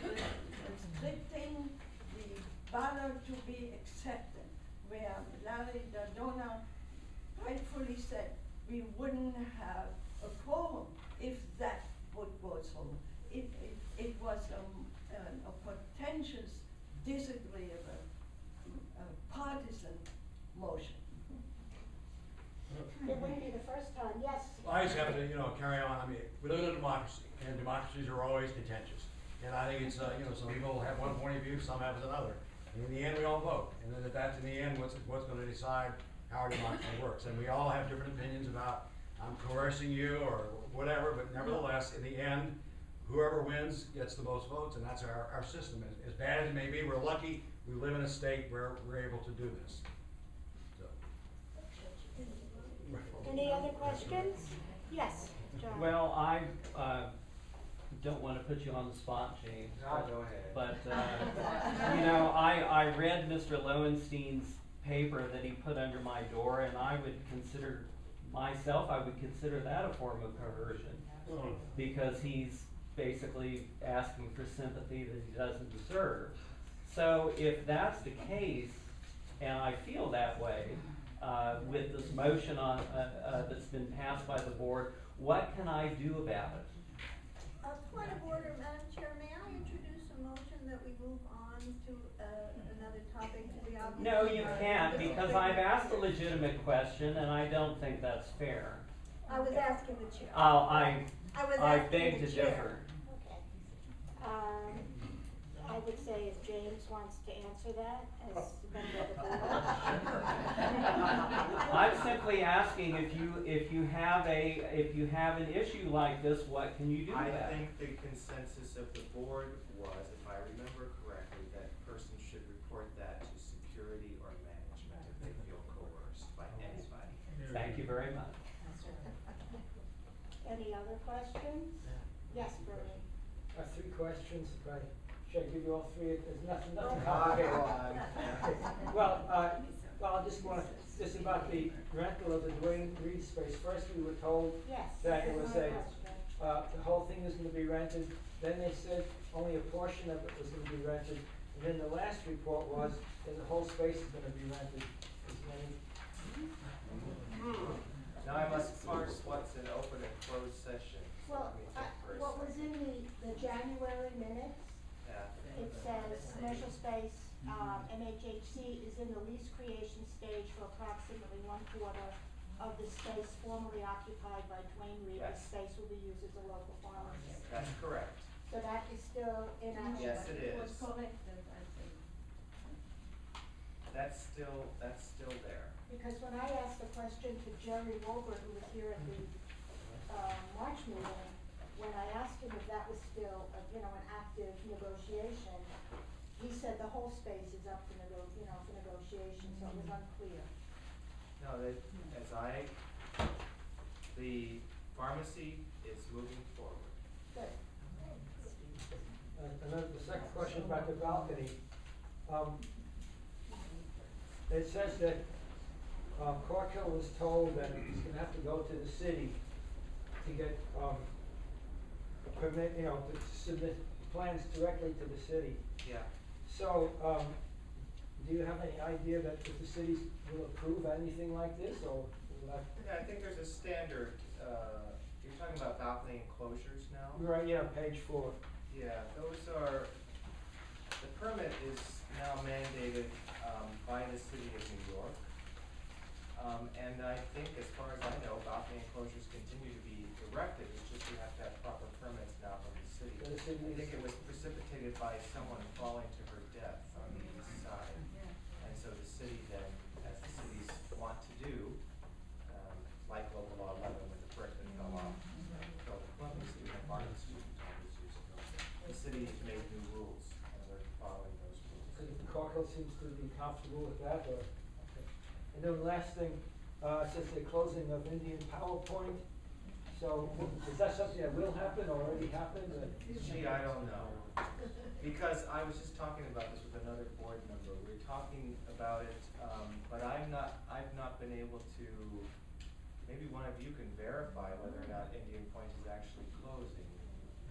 Speaker 12: restricting the ballot to be accepted, where Larry Dodona rightfully said we wouldn't have a quorum if that would go through. It was a potentious, disagreeable, partisan motion.
Speaker 10: It wouldn't be the first time, yes.
Speaker 8: Well, I just have to, carry on. I mean, we live in a democracy, and democracies are always contentious. And I think it's, some people have one point of view, some have another. And in the end, we all vote. And then if that's in the end, what's going to decide how our democracy works. And we all have different opinions about, I'm coercing you or whatever, but nevertheless, in the end, whoever wins gets the most votes, and that's our system. As bad as it may be, we're lucky we live in a state where we're able to do this. So.
Speaker 10: Any other questions? Yes, John.
Speaker 16: Well, I don't want to put you on the spot, James.
Speaker 11: No, go ahead.
Speaker 16: But, I read Mr. Lowenstein's paper that he put under my door, and I would consider that a form of coercion. Because he's basically asking for sympathy that he doesn't deserve. So if that's the case, and I feel that way, with this motion on, that's been passed by the board, what can I do about it?
Speaker 14: Point of order, Madam Chair, may I introduce a motion that we move on to another topic to the obvious?
Speaker 16: No, you can't, because I've asked a legitimate question, and I don't think that's fair.
Speaker 14: I was asking the chair.
Speaker 16: I beg to differ.
Speaker 10: Okay. I would say if James wants to answer that as a member of the board.
Speaker 16: I'm simply asking if you have an issue like this, what can you do about it?
Speaker 11: I think the consensus of the board was, if I remember correctly, that person should report that to security or management if they feel coerced by anybody.
Speaker 16: Thank you very much.
Speaker 10: Any other questions? Yes, Bernie.
Speaker 9: 3 questions, if I should give you all 3, there's nothing
Speaker 11: Come
Speaker 9: complicated.
Speaker 11: on.
Speaker 9: Well, I just want to, just about the rental of the Dwayne Reed space. First we were told
Speaker 10: Yes.
Speaker 9: that it was
Speaker 10: that's
Speaker 9: a,
Speaker 10: my question.
Speaker 9: the whole thing was gonna be rented. Then they said only a portion of it was gonna be rented. And then the last report was that the whole space is gonna be rented.
Speaker 11: Now I must parse what's an open and closed session. So
Speaker 10: Well,
Speaker 11: let me think for a
Speaker 10: what was
Speaker 11: second.
Speaker 10: in the in the lease creation stage for approximately 1/4 of the space formerly occupied by Dwayne Reed. The
Speaker 11: Yes.
Speaker 10: space will be used as a local pharmacy.
Speaker 11: That's correct.
Speaker 10: So that is still in action.
Speaker 11: Yes, it is.
Speaker 4: Was corrected, I think.
Speaker 11: That's still there.
Speaker 10: Because when I asked the question to Jerry Wolbert, who was here at the, March meeting, when I asked him if that was still, an active negotiation, he said the whole space is up for for negotiation, so it was unclear.
Speaker 11: No, the pharmacy is moving forward.
Speaker 10: Good.
Speaker 9: And then the second question about the balcony. It says that, Cork Hill was told that it's gonna have to go to the city to get, a permit, to submit plans directly to the city.
Speaker 11: Yeah.
Speaker 9: So, do you have any idea that if the cities will approve anything like this, or will that?
Speaker 11: Yeah, I think there's a standard, you're talking about balcony enclosures now?
Speaker 9: Right, yeah, page 4.
Speaker 11: Yeah, those are, the permit is now mandated, by the city of New York. And I think, as far as I know, balcony enclosures continue to be erected, it's just we have to have proper permits now from the city.
Speaker 9: So the city
Speaker 11: I think
Speaker 9: is-
Speaker 11: it was precipitated by someone falling to her death on the east side. And so the city then, as the cities want to do, like local law 11 with the brick that fell off, fell to Columbia Street and Market Street, years ago. The city has made new rules, and we're following those rules.
Speaker 9: Because the Cork Hill seems to be comfortable with that, or, okay. And then the last thing, it says the closing of Indian PowerPoint. So, is that something that will happen or already happened?
Speaker 11: Gee, I don't know. Because I was just talking about this with another board member. We were talking about it, but I've not been able to, maybe one of you can verify whether or not Indian Point is actually closing.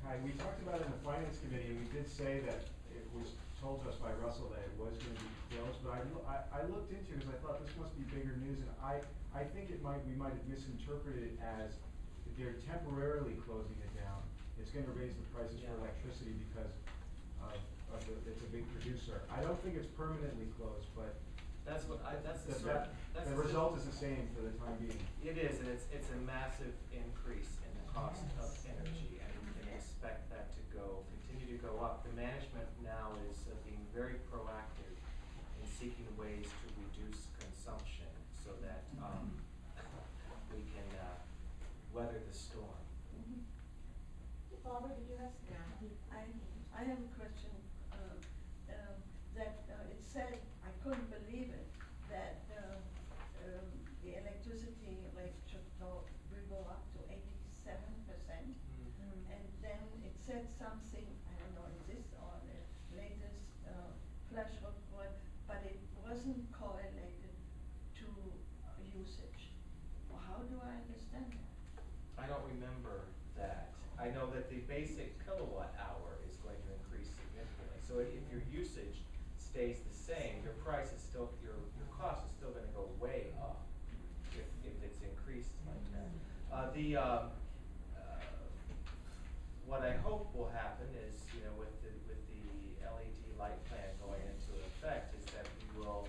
Speaker 17: Hi, we talked about it in the finance committee, and we did say that it was told to us by Russell that it was gonna be closed, but I looked into it because I thought this must be bigger news, and I think we might have misinterpreted it as if they're temporarily closing it down. It's gonna raise the prices for electricity because it's a big producer. I don't think it's permanently closed, but
Speaker 11: That's what that's the
Speaker 17: the result is the same for the time being.
Speaker 11: It is, and it's a massive increase in the cost of energy, and we can expect that to continue to go up. The management now is being very proactive in seeking ways to reduce consumption so that we can weather the storm.
Speaker 10: Barbara, did you have?
Speaker 4: I have a question, that it said, I couldn't believe it, that the electricity rate will go up to 87%. And then it said something, I don't know, is this or the latest flash report, but it wasn't correlated to usage. Well, how do I understand that?
Speaker 11: I don't remember that. I know that the basic kilowatt hour is going to increase significantly. So if your usage stays the same, your price is still, your cost is still gonna go way up if it's increased like that. What I hope will happen is, with the LED light plan going into effect, is that we will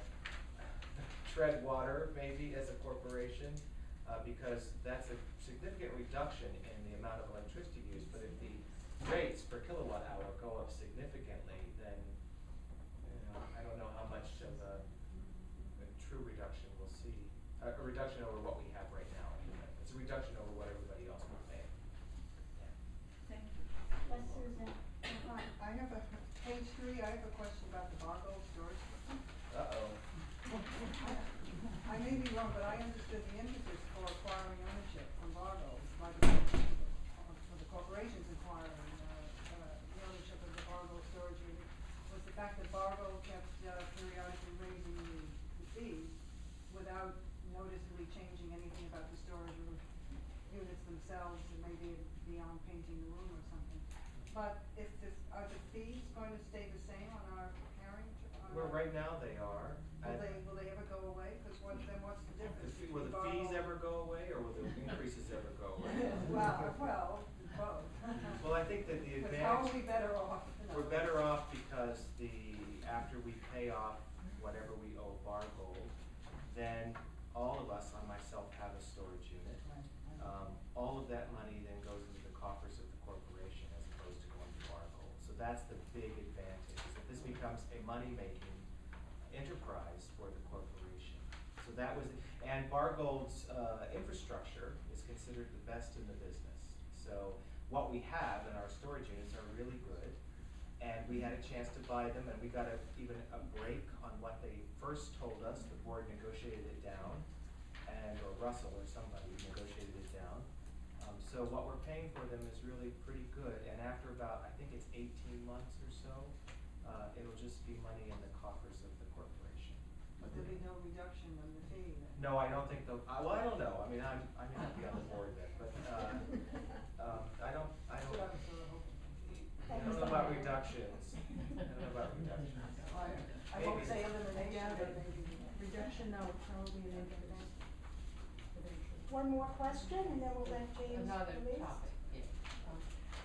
Speaker 11: tread water maybe as a corporation, because that's a significant reduction in the amount of electricity used. But if the rates per kilowatt hour go up significantly, then I don't know how much of a true reduction we'll see. A reduction over what we have right now. It's a reduction over what everybody else will pay.
Speaker 4: Thank you.
Speaker 10: Yes, Susan.
Speaker 5: I have page 3, I have a question about the Bargold storage system.
Speaker 11: Uh-oh.
Speaker 5: I may be wrong, but I understood the impetus for acquiring ownership from Bargold, like for the corporations acquiring the ownership of the Bargold storage unit, was the fact that Bargold kept periodically raising the fees without noticeably changing anything about the storage units themselves, and maybe beyond painting the room or something. But are the fees going to stay the same on our carrying?
Speaker 11: Well, right now they are.
Speaker 5: Will they ever go away? Because what's the difference?
Speaker 11: Will the fees ever go away, or will the increases ever go away?
Speaker 5: Well, both.
Speaker 11: Well, I think that the advantage.
Speaker 5: How are we better off?
Speaker 11: We're better off because after we pay off whatever we owe then all of us, on myself, have a storage unit. All of that money then goes into the coffers of the corporation as opposed to going to Bargold. So that's the big advantage, is that this becomes a money-making enterprise for the corporation. So that was, and Bargold's infrastructure is considered the best in the business. So what we have in our storage units are really good, and we had a chance to buy them, and we got even a break on what they first told us. The board negotiated it down, or Russell or somebody negotiated it down. So what we're paying for them is really pretty good, and after about, I think it's 18 months or so, it'll just be money in the coffers of the corporation.
Speaker 5: But there'll be no reduction on the fee then?
Speaker 11: No, I don't think they'll, well, I don't know, I mean, I may not be on the board then, but, I don't
Speaker 5: That's what I was sort of hoping.
Speaker 11: I don't know about reductions. I don't know about reductions.
Speaker 15: I won't say elimination, but reduction, no, probably an increase.
Speaker 10: One more question, and then we'll let James
Speaker 2: Another
Speaker 10: release.
Speaker 2: topic, yeah.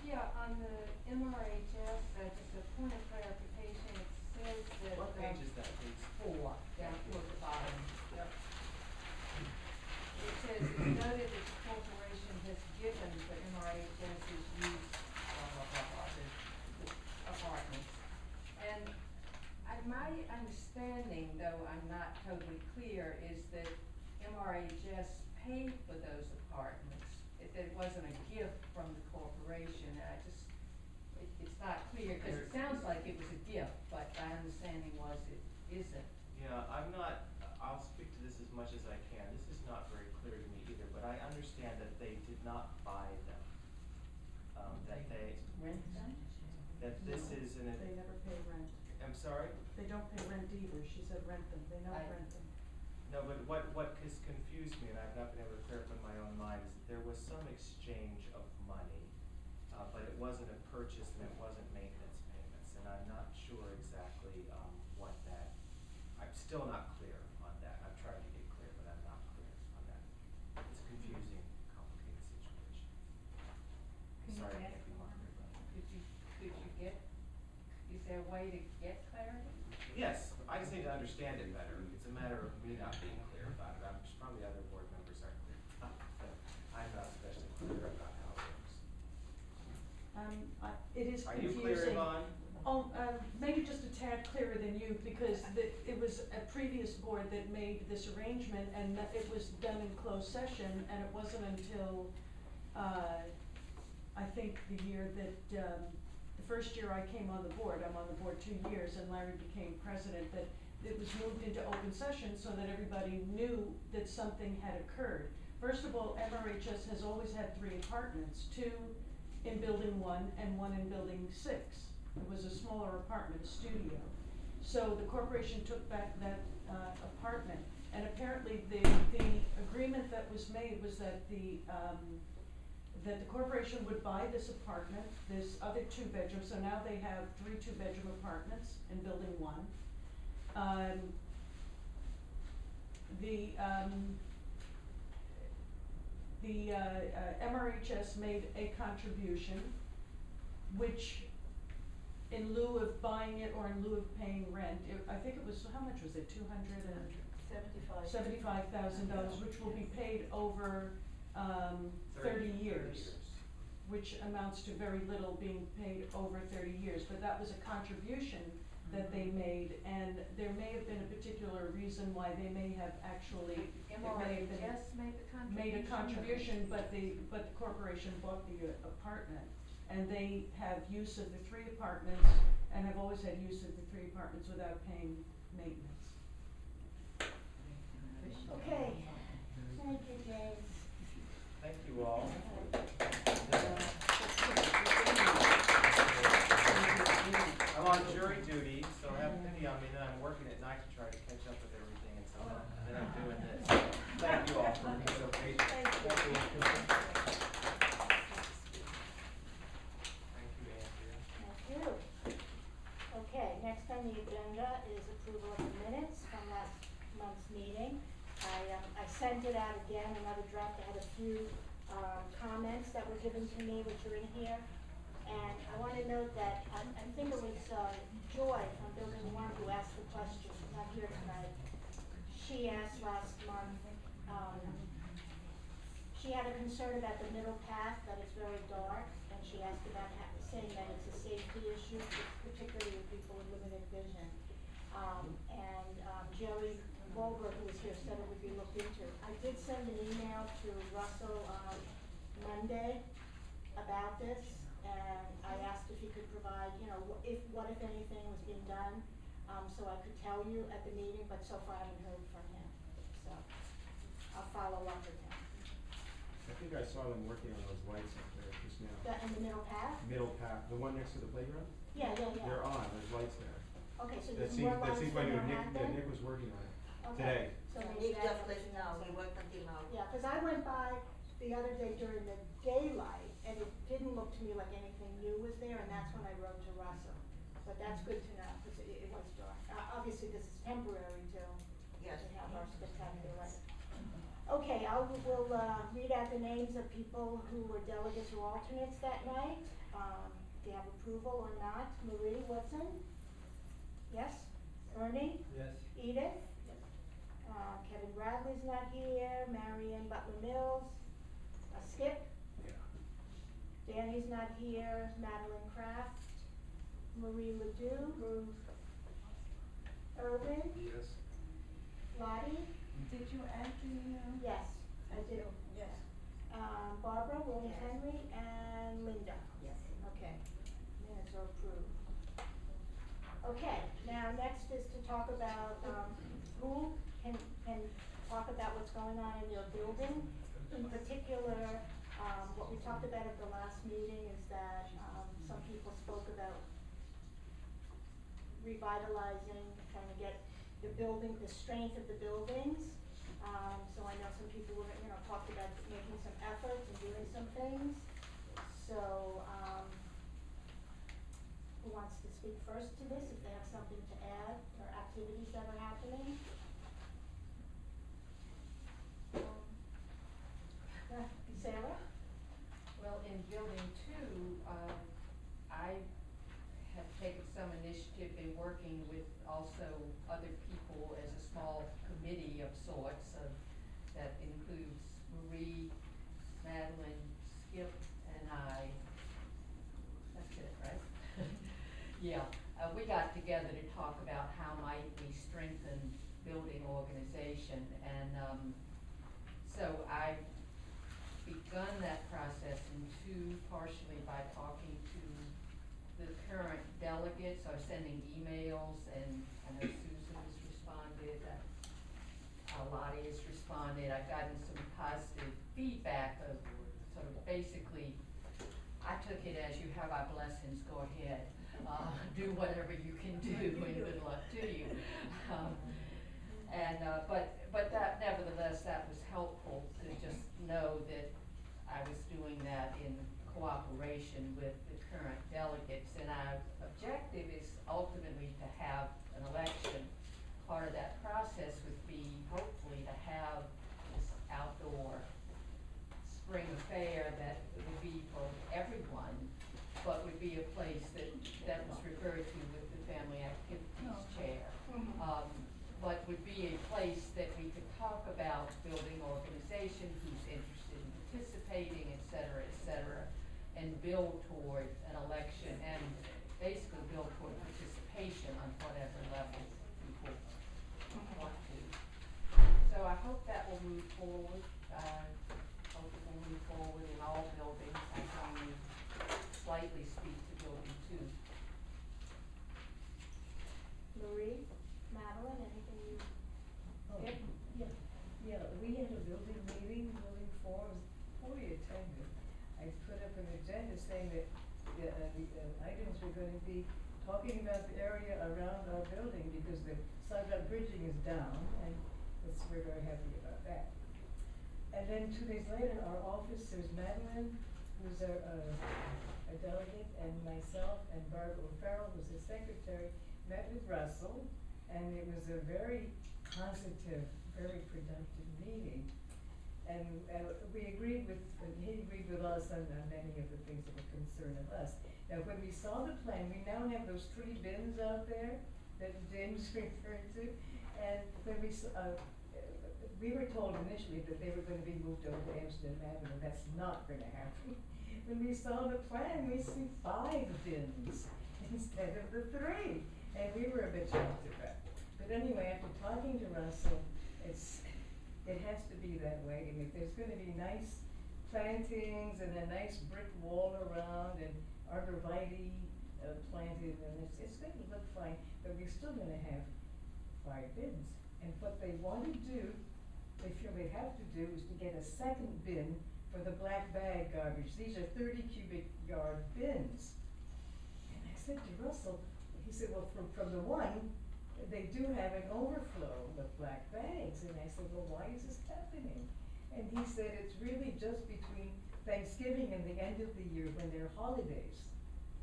Speaker 18: Yeah, on the MRHS, just a point of clarification, it says that.
Speaker 11: What page is that, please?
Speaker 2: 4, down toward the bottom.
Speaker 11: Yep.
Speaker 18: It says, it's noted that the corporation has given the MRHS's use, blah, blah, blah, blah, the apartments. And my understanding, though I'm not totally clear, is that MRHS paid for those apartments. It wasn't a gift from the corporation. It's not clear, because it sounds like it was a gift, but my understanding was it isn't.
Speaker 11: Yeah, I'll speak to this as much as I can. This is not very clear to me either, but I understand that they did not buy them. That they.
Speaker 2: Rent them?
Speaker 11: That this is an.
Speaker 15: They never pay rent.
Speaker 11: I'm sorry?
Speaker 15: They don't pay rent either, she said rent them, they don't rent them.
Speaker 11: No, but what has confused me, and I've not been able to clear up in my own mind, is that there was some exchange of money, but it wasn't a purchase and it wasn't maintenance payments, and I'm not sure exactly what that. I'm still not clear on that. I'm trying to get clear, but I'm not clear on that. It's a confusing, complicated situation.
Speaker 2: Can you
Speaker 11: Sorry, I
Speaker 2: get-
Speaker 11: can't be more clear about that.
Speaker 2: Could you get, is there a way to get clarity?
Speaker 11: Yes, I just need to understand it better. It's a matter of me not being clear about it. Probably other board members aren't clear about it, but I'm not especially clear about how it works.
Speaker 15: It is
Speaker 11: Are
Speaker 15: confusing.
Speaker 11: you clear, Yvonne?
Speaker 15: Maybe just a tad clearer than you, because it was a previous board that made this arrangement, and that it was done in closed session, and it wasn't until, I think the year that, the first year I came on the board, I'm on the board 2 years, and Larry became president, that it was moved into open session so that everybody knew that something had occurred. First of all, MRHS has always had 3 apartments, 2 in building 1 and 1 in building 6. It was a smaller apartment studio. So the corporation took back that apartment, and apparently the agreement that was made was that the corporation would buy this apartment, this other 2 bedrooms, so now they have 3 2-bedroom apartments in building 1. The MRHS made a contribution, which in lieu of buying it or in lieu of paying rent, I think it was, how much was it, $275,000, which will be paid over 30 years, which amounts to very little being paid over 30 years. But that was a contribution that they made, and there may have been a particular reason why they may have actually,
Speaker 18: MRHS made the contribution?
Speaker 15: made a contribution, but the corporation bought the apartment. And they have use of the 3 apartments, and have always had use of the 3 apartments without paying maintenance.
Speaker 10: Okay, thank you, James.
Speaker 11: Thank you all. I'm on jury duty, so have pity on me, then I'm working at night to try to catch up with everything, and so then I'm doing this. Thank you all for being so patient.
Speaker 10: Thank you.
Speaker 11: Thank you, Andrea.
Speaker 10: Thank you. Okay, next on the agenda is approval of the minutes from last month's meeting. I sent it out again, another draft. I had a few comments that were given to me, which are in here. And I want to note that I think it was Joy from Building 1 who asked the question, not here tonight. she asked last month, she had a concern about the middle path, that it's very dark, and she asked about saying that it's a safety issue, particularly with people with limited vision. Jerry Wolber, who was here, said it would be looked into. I did send an email to Russell on Monday about this, and I asked if he could provide, you know, what if anything was being done, so I could tell you at the meeting, but so far I haven't heard from him. So I'll follow up with him.
Speaker 17: I think I saw them working on those lights up there just now.
Speaker 10: In the middle path?
Speaker 17: Middle path, the one next to the playground?
Speaker 10: Yeah.
Speaker 17: They're on, there's lights there.
Speaker 10: Okay, so
Speaker 17: That
Speaker 10: there's
Speaker 17: seems,
Speaker 10: more
Speaker 17: that
Speaker 10: lights
Speaker 17: seems
Speaker 10: than
Speaker 17: like
Speaker 10: there
Speaker 17: Nick,
Speaker 10: had
Speaker 17: yeah,
Speaker 10: been?
Speaker 17: Nick was working on it
Speaker 10: Okay.
Speaker 17: today.
Speaker 10: So
Speaker 7: Nick
Speaker 10: maybe
Speaker 7: just
Speaker 10: that's
Speaker 7: let
Speaker 10: what
Speaker 7: now,
Speaker 10: she
Speaker 7: he worked until now.
Speaker 10: Yeah, cause I went by the other day during the daylight, and it didn't look to me like anything new was there, and that's when I wrote to Russell. But that's good to know, cause it was dark. Obviously, this is temporary till
Speaker 7: Yes.
Speaker 10: we have our spectacular light. Okay, we'll read out the names of people who were delegates or alternates that night. Do you have approval or not? Marie Woodson? Yes? Ernie?
Speaker 9: Yes.
Speaker 10: Edith? Kevin Bradley's not here. Marianne Butler Mills? Skip?
Speaker 17: Yeah.
Speaker 10: Danny's not here. Madeline Kraft? Marie Ledoux? Irvin?
Speaker 13: Yes.
Speaker 10: Lottie?
Speaker 4: Did you add the,
Speaker 10: Yes, I did.
Speaker 4: Yes.
Speaker 10: Barbara, William
Speaker 7: Yes.
Speaker 10: Henry, and Linda.
Speaker 7: Yes.
Speaker 10: Okay, minutes are approved. Okay, now next is to talk about, who can talk about what's going on in your building. In particular, what we talked about at the last meeting is that, some people spoke about revitalizing, trying to get the building, the strength of the buildings. So I know some people were, talked about making some efforts and doing some things. So, who wants to speak first to this, if they have something to add, or activities that are happening? Sarah?
Speaker 18: Well, in building two, I have taken some initiative in working with also other people as a small committee of sorts that includes Marie, Madeline, Skip, and I. That's it, right? Yeah, we got together to talk about how might we strengthen building organization, and so I've begun that process in two, partially by talking to the current delegates, or sending emails, and I know Susan has responded, Lottie has responded. I've gotten some positive feedback of sort of basically, I took it as you have our blessings, go ahead, do whatever you can do, and good luck to you. But that, nevertheless, that was helpful to just know that I was doing that in cooperation with the current delegates, and our objective is ultimately to have an election. Part of that process would be hopefully to have this outdoor spring affair that would be for everyone, but would be a place that was referred to with the family activities chair. But would be a place that we could talk about building organization, who's interested in participating, et cetera, and build toward an election, and basically build toward participation on whatever level people want to. So I hope that will move forward. Hope it will move forward in all buildings. I can only slightly speak to building two.
Speaker 10: Marie, Madeline, anything you? Skip?
Speaker 12: Yeah, we had a building meeting, building four, it was poorly attended. I put up an agenda saying that the items were gonna be talking about the area around our building, because the sidewalk bridging is down, and we're very happy about that. And then 2 days later, our officers, Madeline, who's a delegate, and myself, and Barbara O'Farrell, who's the secretary, met with Russell, and it was a very positive, very productive meeting. And we agreed with, and he agreed with us on many of the things that were concern of us. Now, when we saw the plan, we now have those 3 bins out there that James referred to,
Speaker 19: And when we were told initially that they were gonna be moved over to Amsterdam Avenue, that's not gonna happen. When we saw the plan, we see 5 bins instead of the 3, and we were a bit shocked at that. But anyway, after talking to Russell, it has to be that way, and if there's gonna be nice plantings and a nice brick wall around and arborvitae planted, and it's gonna look fine, but we're still gonna have 5 bins. And what they want to do, they feel they have to do, is to get a second bin for the black bag garbage. These are 30 cubic yard bins. And I said to Russell, he said, well, from the one, they do have an overflow of black bags. And I said, well, why is this happening? And he said, it's really just between Thanksgiving and the end of the year when there are holidays.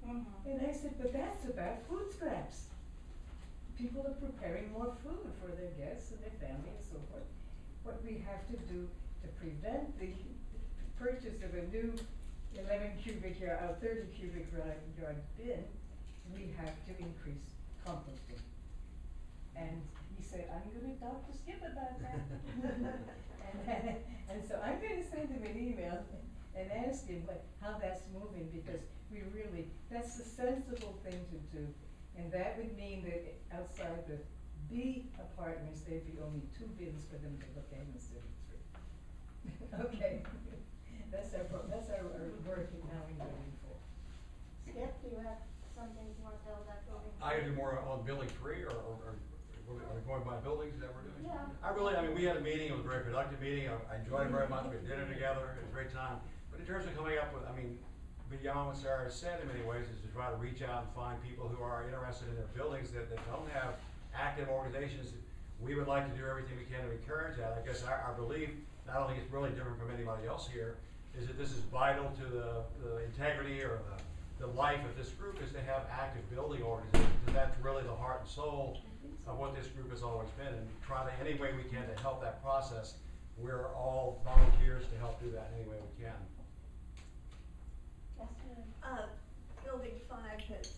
Speaker 19: And I said, but that's about food scraps. People are preparing more food for their guests and their family and so forth. What we have to do to prevent the purchase of a new 11 cubic yard, 30 cubic yard bin, we have to increase composting. And he said, I'm gonna talk to Skip about that. and so I'm gonna send him an email and ask him how that's moving, because that's the sensible thing to do. And that would mean that outside the B apartments, there'd be only 2 bins for them to look at instead of 3. Okay, that's our work in now in building 4.
Speaker 10: Skip, do you have something you want to tell about building?
Speaker 8: I could do more on building 3, or are we going by buildings that we're doing?
Speaker 10: Yeah.
Speaker 8: We had a meeting, it was a very productive meeting, I enjoyed it very much, we had dinner together, it was a great time. But in terms of coming up with, beyond what Sarah has said in many ways, is to try to reach out and find people who are interested in their buildings that don't have active organizations. We would like to do everything we can to encourage that. I guess our belief, and I don't think it's really different from anybody else here, is that this is vital to the integrity or the life of this group, is to have active building organizations, because that's really the heart and soul of what this group has always been, and try to any way we can to help that process. We're all volunteers to help do that any way we can.
Speaker 14: Building 5 has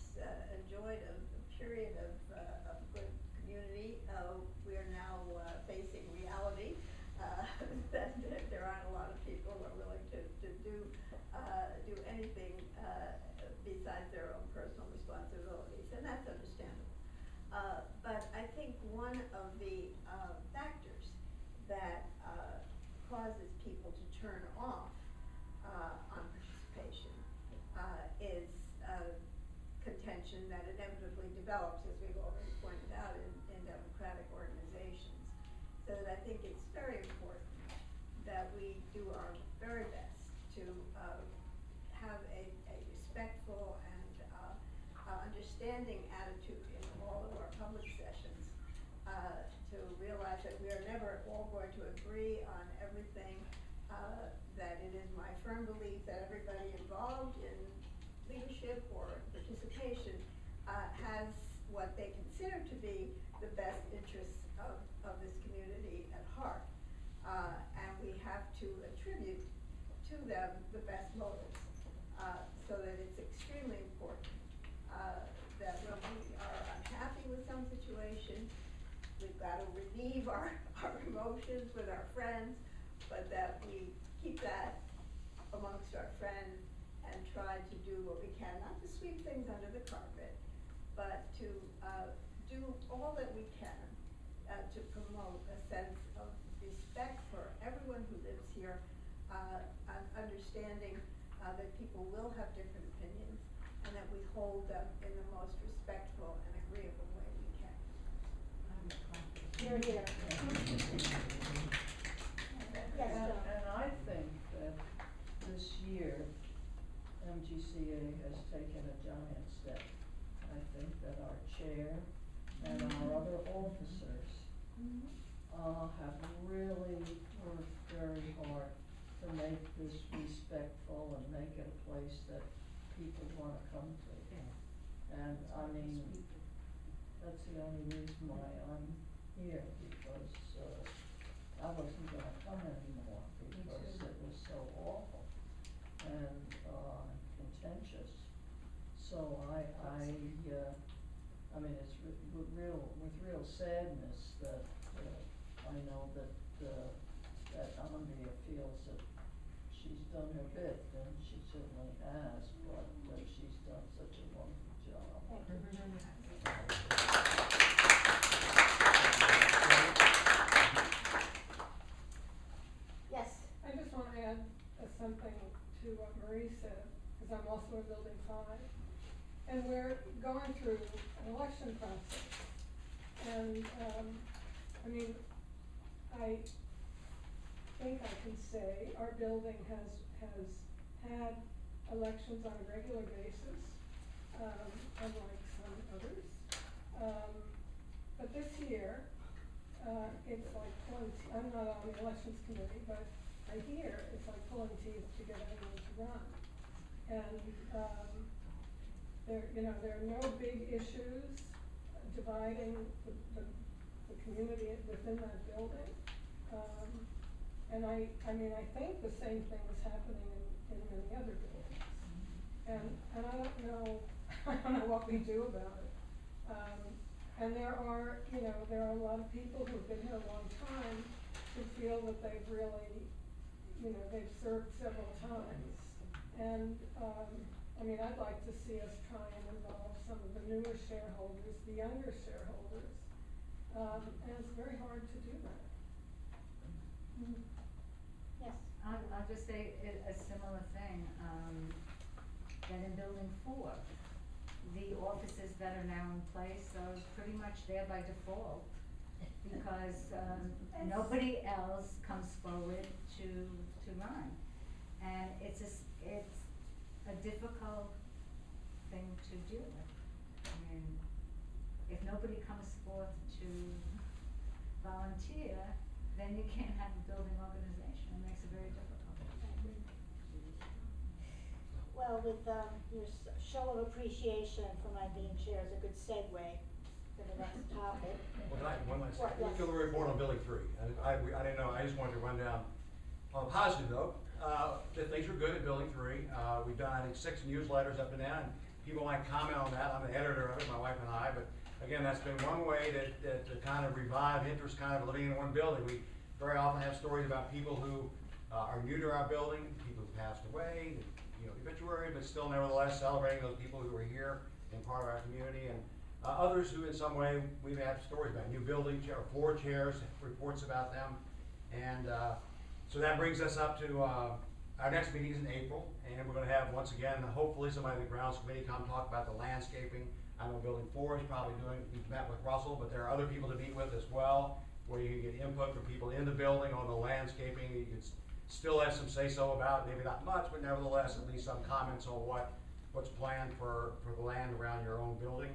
Speaker 14: enjoyed a period of good community. We are now facing reality that there aren't a lot of people who are willing to do anything besides their own personal responsibilities, and that's understandable. But I think one of the factors that causes people to turn off on participation is contention that inevitably develops, as we've already pointed out, in democratic organizations. So that I think it's very important that we do our very best to have a respectful and understanding attitude in all of our public sessions, to realize that we are never all going to agree on everything, that it is my firm belief that everybody involved in leadership or participation has what they consider to be the best interests of this community at heart. And we have to attribute to them the best motives, so that it's extremely important that when we are unhappy with some situation, we've got to relieve our emotions with our friends, but that we keep that amongst our friends and try to do what we can, not to sweep things under the carpet, but to do all that we can to promote a sense of respect for everyone who lives here, understanding that people will have different opinions, and that we hold them in the most respectful and agreeable way we can.
Speaker 10: Here, here. Yes,
Speaker 12: And I think that this year, MGCA has taken a giant step. I think that our chair and our other officers have really worked very hard to make this respectful and make it a place that people want to come to. And that's the only reason why I'm here, because I wasn't going to come anymore because it was so awful and contentious. So I I mean, it's with real sadness that, I know that Amandia feels that she's done her bit, and she certainly has, but she's done such a wonderful job.
Speaker 10: Yes.
Speaker 6: I just want to add something to what Marie said, because I'm also in Building 5. And we're going through an election process. And, I mean, I think I can say our building has had elections on a regular basis, unlike some others. But this year, it's like pulling I'm not on the elections committee, but I hear it's like pulling teeth to get anyone to run. And there are no big issues dividing the community within that building. And I mean, I think the same thing is happening in many other buildings. And I don't know, I don't know what we do about it. And there are a lot of people who've been here a long time who feel that they've really, they've served several times. And, I mean, I'd like to see us try and involve some of the newer shareholders, the younger shareholders. And it's very hard to do that.
Speaker 3: Yes. I'll just say a similar thing, that in Building 4, the offices that are now in place are pretty much there by default, because nobody else comes forward to run. And it's a difficult thing to deal with. I mean, if nobody comes forth to volunteer, then you can't have a building organization. It makes it very difficult.
Speaker 10: Well, with your show of appreciation for my being chair is a good segue to the next topic.
Speaker 8: Well, one last
Speaker 10: What,
Speaker 8: thing.
Speaker 10: yes.
Speaker 8: We'll report on Building 3. I didn't know, I just wanted to run down on a positive note. That things are good at Building 3. We've done, I think, 6 newsletters up and down, and people might comment on that. I'm the editor of it, my wife and I, but again, that's been one way to kind of revive interest kind of living in one building. We very often have stories about people who are new to our building, people who passed away, obituary, but still nevertheless celebrating those people who are here and part of our community, and others who in some way we've had stories about, new building chair, floor chairs, reports about them. And so that brings us up to our next meeting is in April, and we're going to have, once again, hopefully somebody in the grounds committee come talk about the landscaping. I know Building 4 is probably we've met with Russell, but there are other people to meet with as well, where you can get input from people in the building on the landscaping. You can still have some say-so about, maybe not much, but nevertheless, at least some comments on what's planned for the land around your own building.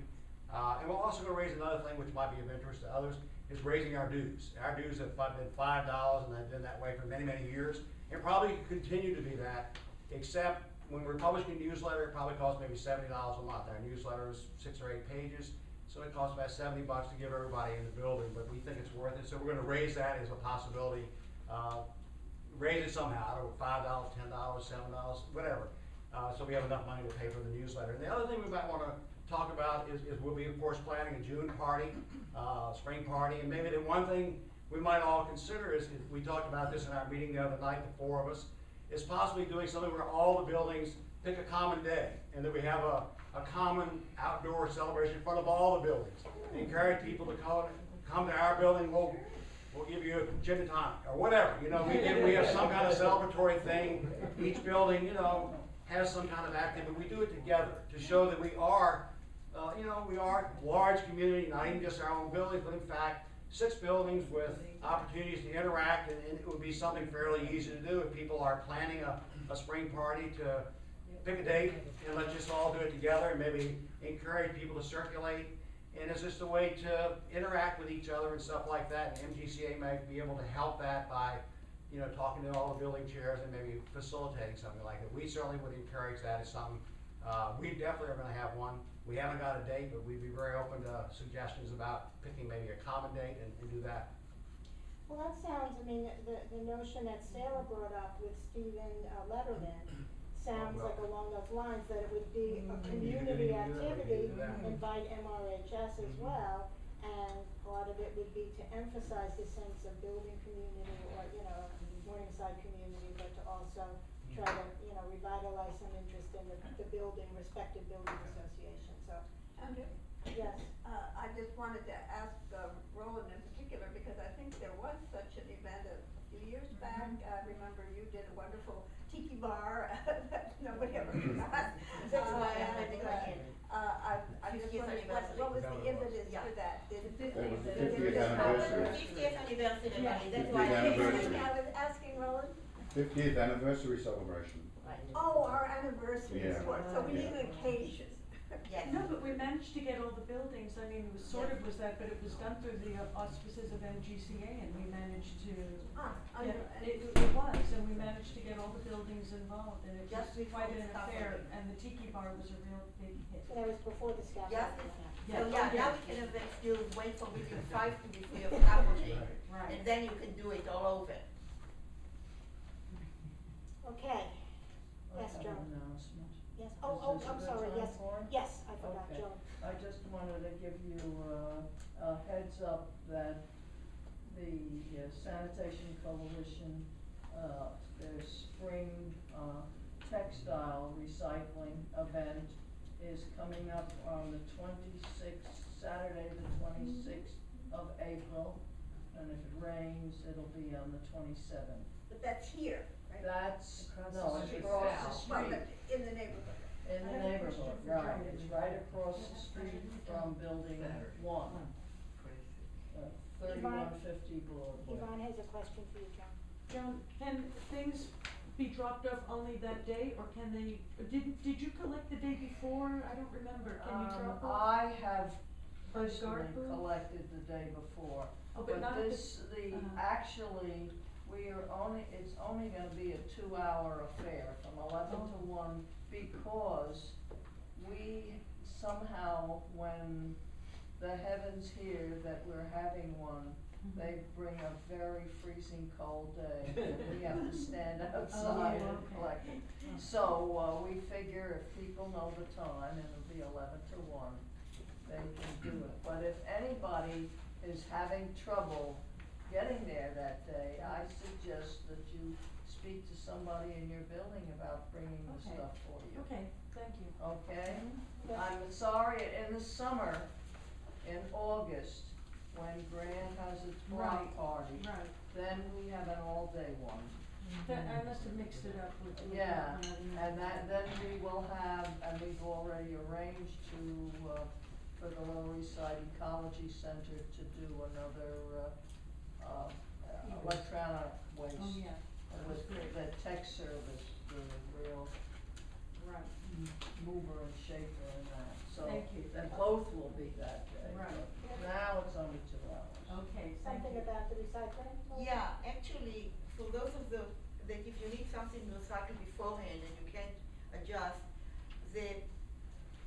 Speaker 8: And we're also going to raise another thing which might be of interest to others, is raising our dues. Our dues have been $5, and they've been that way for many, many years, and probably continue to be that, except when we're publishing a newsletter, it probably costs maybe $70 a month. Our newsletter is 6 or 8 pages, so it costs about $70 to give everybody in the building, but we think it's worth it, so we're going to raise that as a possibility. Raise it somehow, I don't know, $5, $10, $7, whatever. So we have enough money to pay for the newsletter. And the other thing we might want to talk about is we'll be, of course, planning a June party, spring party, and maybe the one thing we might all consider is, we talked about this in our meeting the other night, the 4 of us, is possibly doing something where all the buildings pick a common day, and that we have a common outdoor celebration in front of all the buildings. Encourage people to come to our building. We'll give you a gin and tonic, or whatever, we have some kind of celebratory thing. Each building, has some kind of activity, but we do it together to show that we are, we are a large community, not even just our own buildings, but in fact, 6 buildings with opportunities to interact, and it would be something fairly easy to do if people are planning a spring party to pick a date, and let's just all do it together, and maybe encourage people to circulate. And it's just a way to interact with each other and stuff like that. And MGCA may be able to help that by, talking to all the building chairs and maybe facilitating something like that. We certainly would encourage that as something. We definitely are going to have one. We haven't got a date, but we'd be very open to suggestions about picking maybe a common date and do that.
Speaker 10: Well, that sounds, the notion that Sarah brought up with Stephen Letterman sounds
Speaker 8: Well-
Speaker 10: like along those lines, that it would be a
Speaker 8: You
Speaker 10: community
Speaker 8: could do that.
Speaker 10: activity,
Speaker 8: Yeah.
Speaker 10: invite MRHS as
Speaker 8: Mhm.
Speaker 10: well, and part of it would be to emphasize the sense of building community or, Morningside community, but to also try to, revitalize some interest in the building, respective building association, so,
Speaker 14: Andrew?
Speaker 10: yes.
Speaker 14: I just wanted to ask Roland in particular, because I think there was such an event a few years back. I remember you did a wonderful tiki bar that nobody ever forgot.
Speaker 7: That's why I think I can.
Speaker 14: I just
Speaker 7: 50th
Speaker 14: wondered,
Speaker 7: anniversary.
Speaker 14: what was
Speaker 8: That
Speaker 14: the
Speaker 8: was-
Speaker 14: impetus
Speaker 7: yeah.
Speaker 14: for that? Did
Speaker 19: The
Speaker 14: it-
Speaker 19: 50th
Speaker 14: did it-
Speaker 20: 50th
Speaker 14: did it happen?
Speaker 20: anniversary.
Speaker 7: 50th anniversary,
Speaker 19: Yeah.
Speaker 7: that's why.
Speaker 20: 50th anniversary.
Speaker 14: I was asking Roland.
Speaker 20: 50th anniversary celebration.
Speaker 7: Right.
Speaker 14: Oh, our anniversary is
Speaker 20: Yeah.
Speaker 14: what, so we need
Speaker 20: Yeah.
Speaker 14: an occasion.
Speaker 7: Yes.
Speaker 15: No, but we managed to get all the buildings, I mean, it was sort of was that, but it was done through the auspices of MGCA, and we managed to, it was, and we managed to get all the buildings involved, and it was
Speaker 7: Just before
Speaker 15: quite
Speaker 7: the
Speaker 15: an
Speaker 7: scaffolding.
Speaker 15: affair, and the tiki bar was a real big hit.
Speaker 10: That was before the scaffolding.
Speaker 7: Yes,
Speaker 10: went up.
Speaker 7: so
Speaker 15: Yeah.
Speaker 7: yeah,
Speaker 15: Oh,
Speaker 7: now
Speaker 15: yeah.
Speaker 7: we can even still wait for weekend 5 to be free of scaffolding,
Speaker 15: Right.
Speaker 7: and then you can do it all over.
Speaker 10: Okay,
Speaker 12: I
Speaker 10: yes,
Speaker 12: have
Speaker 10: Joan,
Speaker 12: an announcement.
Speaker 10: yes,
Speaker 12: Is
Speaker 10: oh,
Speaker 12: this a
Speaker 10: I'm
Speaker 12: good
Speaker 10: sorry,
Speaker 12: time
Speaker 10: yes,
Speaker 12: for it?
Speaker 10: yes, I forgot,
Speaker 12: Okay.
Speaker 10: Joan.
Speaker 12: I just wanted to give you a heads up that the Sanitation Coalition, their spring textile recycling event is coming up on the 26th, Saturday the 26th of April. And if it rains, it'll be on the 27th.
Speaker 14: But that's here, right?
Speaker 12: That's,
Speaker 19: Across
Speaker 12: no,
Speaker 19: the
Speaker 12: it's
Speaker 19: street.
Speaker 12: across the
Speaker 14: Well,
Speaker 12: street.
Speaker 14: but in the neighborhood.
Speaker 12: In the
Speaker 15: I have a
Speaker 12: neighborhood,
Speaker 15: question for
Speaker 12: right,
Speaker 15: Joan.
Speaker 12: it's right across the street from building one, 3150 Broadway.
Speaker 10: Yvonne has a question for you, Joan.
Speaker 15: Joan, can things be dropped off only that day, or can they, did you collect the day before? I don't remember, can you drop off?
Speaker 12: I have
Speaker 15: By the
Speaker 12: personally
Speaker 15: guard booth?
Speaker 12: collected the day before,
Speaker 15: Oh, but not at the,
Speaker 12: this,
Speaker 15: uh-huh.
Speaker 12: actually, it's only gonna be a 2-hour affair from 11 to 1, because we somehow, when the heavens hear that we're having one, they bring a very freezing cold day, and we have to stand outside and
Speaker 15: okay.
Speaker 12: collect it. So, we figure if people know the time, and it'll be 11 to 1, they can do it. But if anybody is having trouble getting there that day, I suggest that you speak to somebody in your building about bringing the
Speaker 15: Okay.
Speaker 12: stuff for you.
Speaker 15: Okay, thank you.
Speaker 12: Okay?
Speaker 10: Yes.
Speaker 12: I'm sorry, in the summer, in August, when Grand has its block
Speaker 15: Right.
Speaker 12: party,
Speaker 15: Right,
Speaker 12: then we have an all-day one.
Speaker 15: that, I must have mixed it up with.
Speaker 12: Yeah, and then we will have, and we've already arranged to, for the Lower East Side Ecology Center to do another, electronic waste.
Speaker 15: Oh, yeah, that was
Speaker 12: With
Speaker 15: great.
Speaker 12: the tech service, the real
Speaker 15: Right,
Speaker 12: mover and shaker in that, so.
Speaker 15: Thank you.
Speaker 12: And both will be that day,
Speaker 15: Right.
Speaker 12: but now it's only 2 hours.
Speaker 15: okay, thank
Speaker 10: Something
Speaker 15: you.
Speaker 10: about the recycling?
Speaker 7: Yeah, actually, for those of the, that if you need something recycled beforehand and you can't adjust, the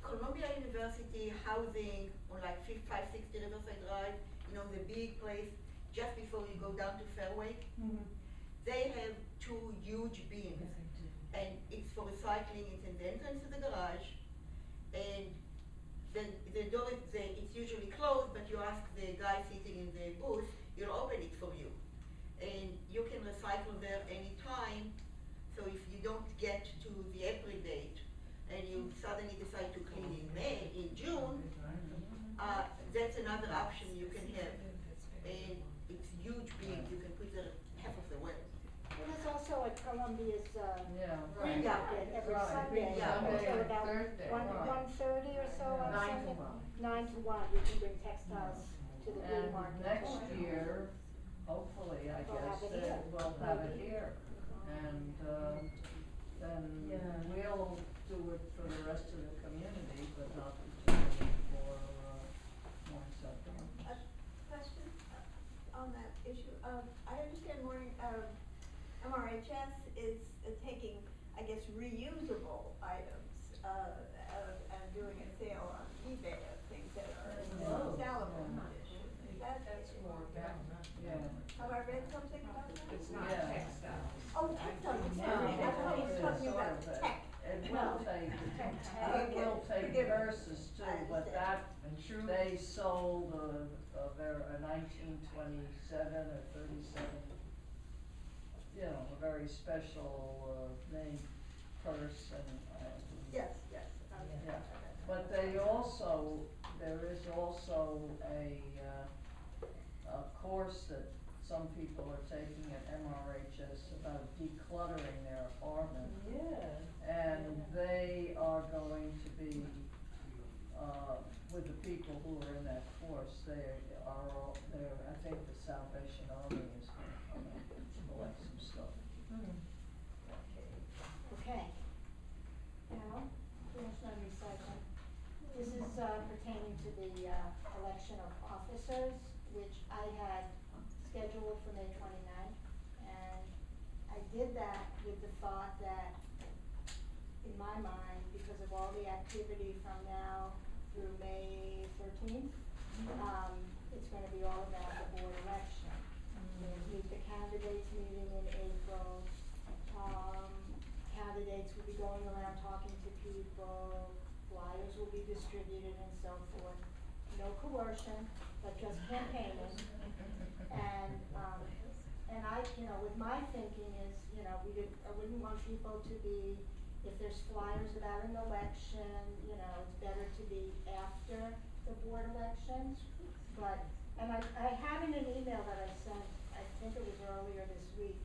Speaker 7: Columbia University housing on like 560 Riverside Drive, the big place just before you go down to Fairway, they have 2 huge bins. And it's for recycling, it's in the entrance to the garage, and then the door is, it's usually closed, but you ask the guy sitting in the booth, he'll open it for you. And you can recycle there anytime, so if you don't get to the April date, and you suddenly decide to clean in June, that's another option you can have. And it's huge bins, you can put the half of the way.
Speaker 10: Well, there's also at Columbia's,
Speaker 12: Yeah.
Speaker 10: green market every
Speaker 12: Right.
Speaker 10: Sunday,
Speaker 7: Yeah.
Speaker 10: until about
Speaker 19: Thursday.
Speaker 10: 1:30 or so on
Speaker 12: 9
Speaker 10: Sunday.
Speaker 12: to 1.
Speaker 10: 9 to 1, you can bring textiles to the green market.
Speaker 12: And next year, hopefully, I
Speaker 10: We'll
Speaker 12: guess,
Speaker 10: have it here.
Speaker 12: we'll have it here. And, then
Speaker 15: Yeah.
Speaker 12: we'll do it for the rest of the community, but not particularly for, Morningside.
Speaker 14: Question on that issue. I understand MRHS is taking, I guess, reusable items, and doing a sale on eBay of things that are in sellable condition.
Speaker 19: That's more about,
Speaker 12: Yeah.
Speaker 14: Have I read something about that?
Speaker 19: it's not
Speaker 12: Yeah.
Speaker 19: textiles.
Speaker 14: Oh, textiles,
Speaker 12: Yeah.
Speaker 14: sorry, I thought you were talking
Speaker 12: Sort
Speaker 14: about
Speaker 12: of that.
Speaker 14: tech.
Speaker 12: he will take verses too, but that,
Speaker 14: True.
Speaker 12: they sold a 1927 or 37, you know, a very special, named purse and,
Speaker 14: Yes, yes.
Speaker 12: yeah. But they also, there is also a course that some people are taking at MRHS about decluttering their apartment.
Speaker 15: Yeah.
Speaker 12: And they are going to be, with the people who are in that course, they are all, they're, I think the Salvation Army is gonna come and collect some stuff.
Speaker 10: Okay. Now, Commissioner Recycling. This is pertaining to the election of officers, which I had scheduled for May 29th. And I did that with the thought that, in my mind, because of all the activity from now through May 13th, it's gonna be all about the board election. We'll meet the candidates meeting in April. Candidates will be going around talking to people, flyers will be distributed and so forth. No coercion, but just campaigning. And I, you know, with my thinking is, you know, I wouldn't want people to be, if there's flyers about an election, you know, it's better to be after the board election. But, and I had in an email that I sent, I think it was earlier this week,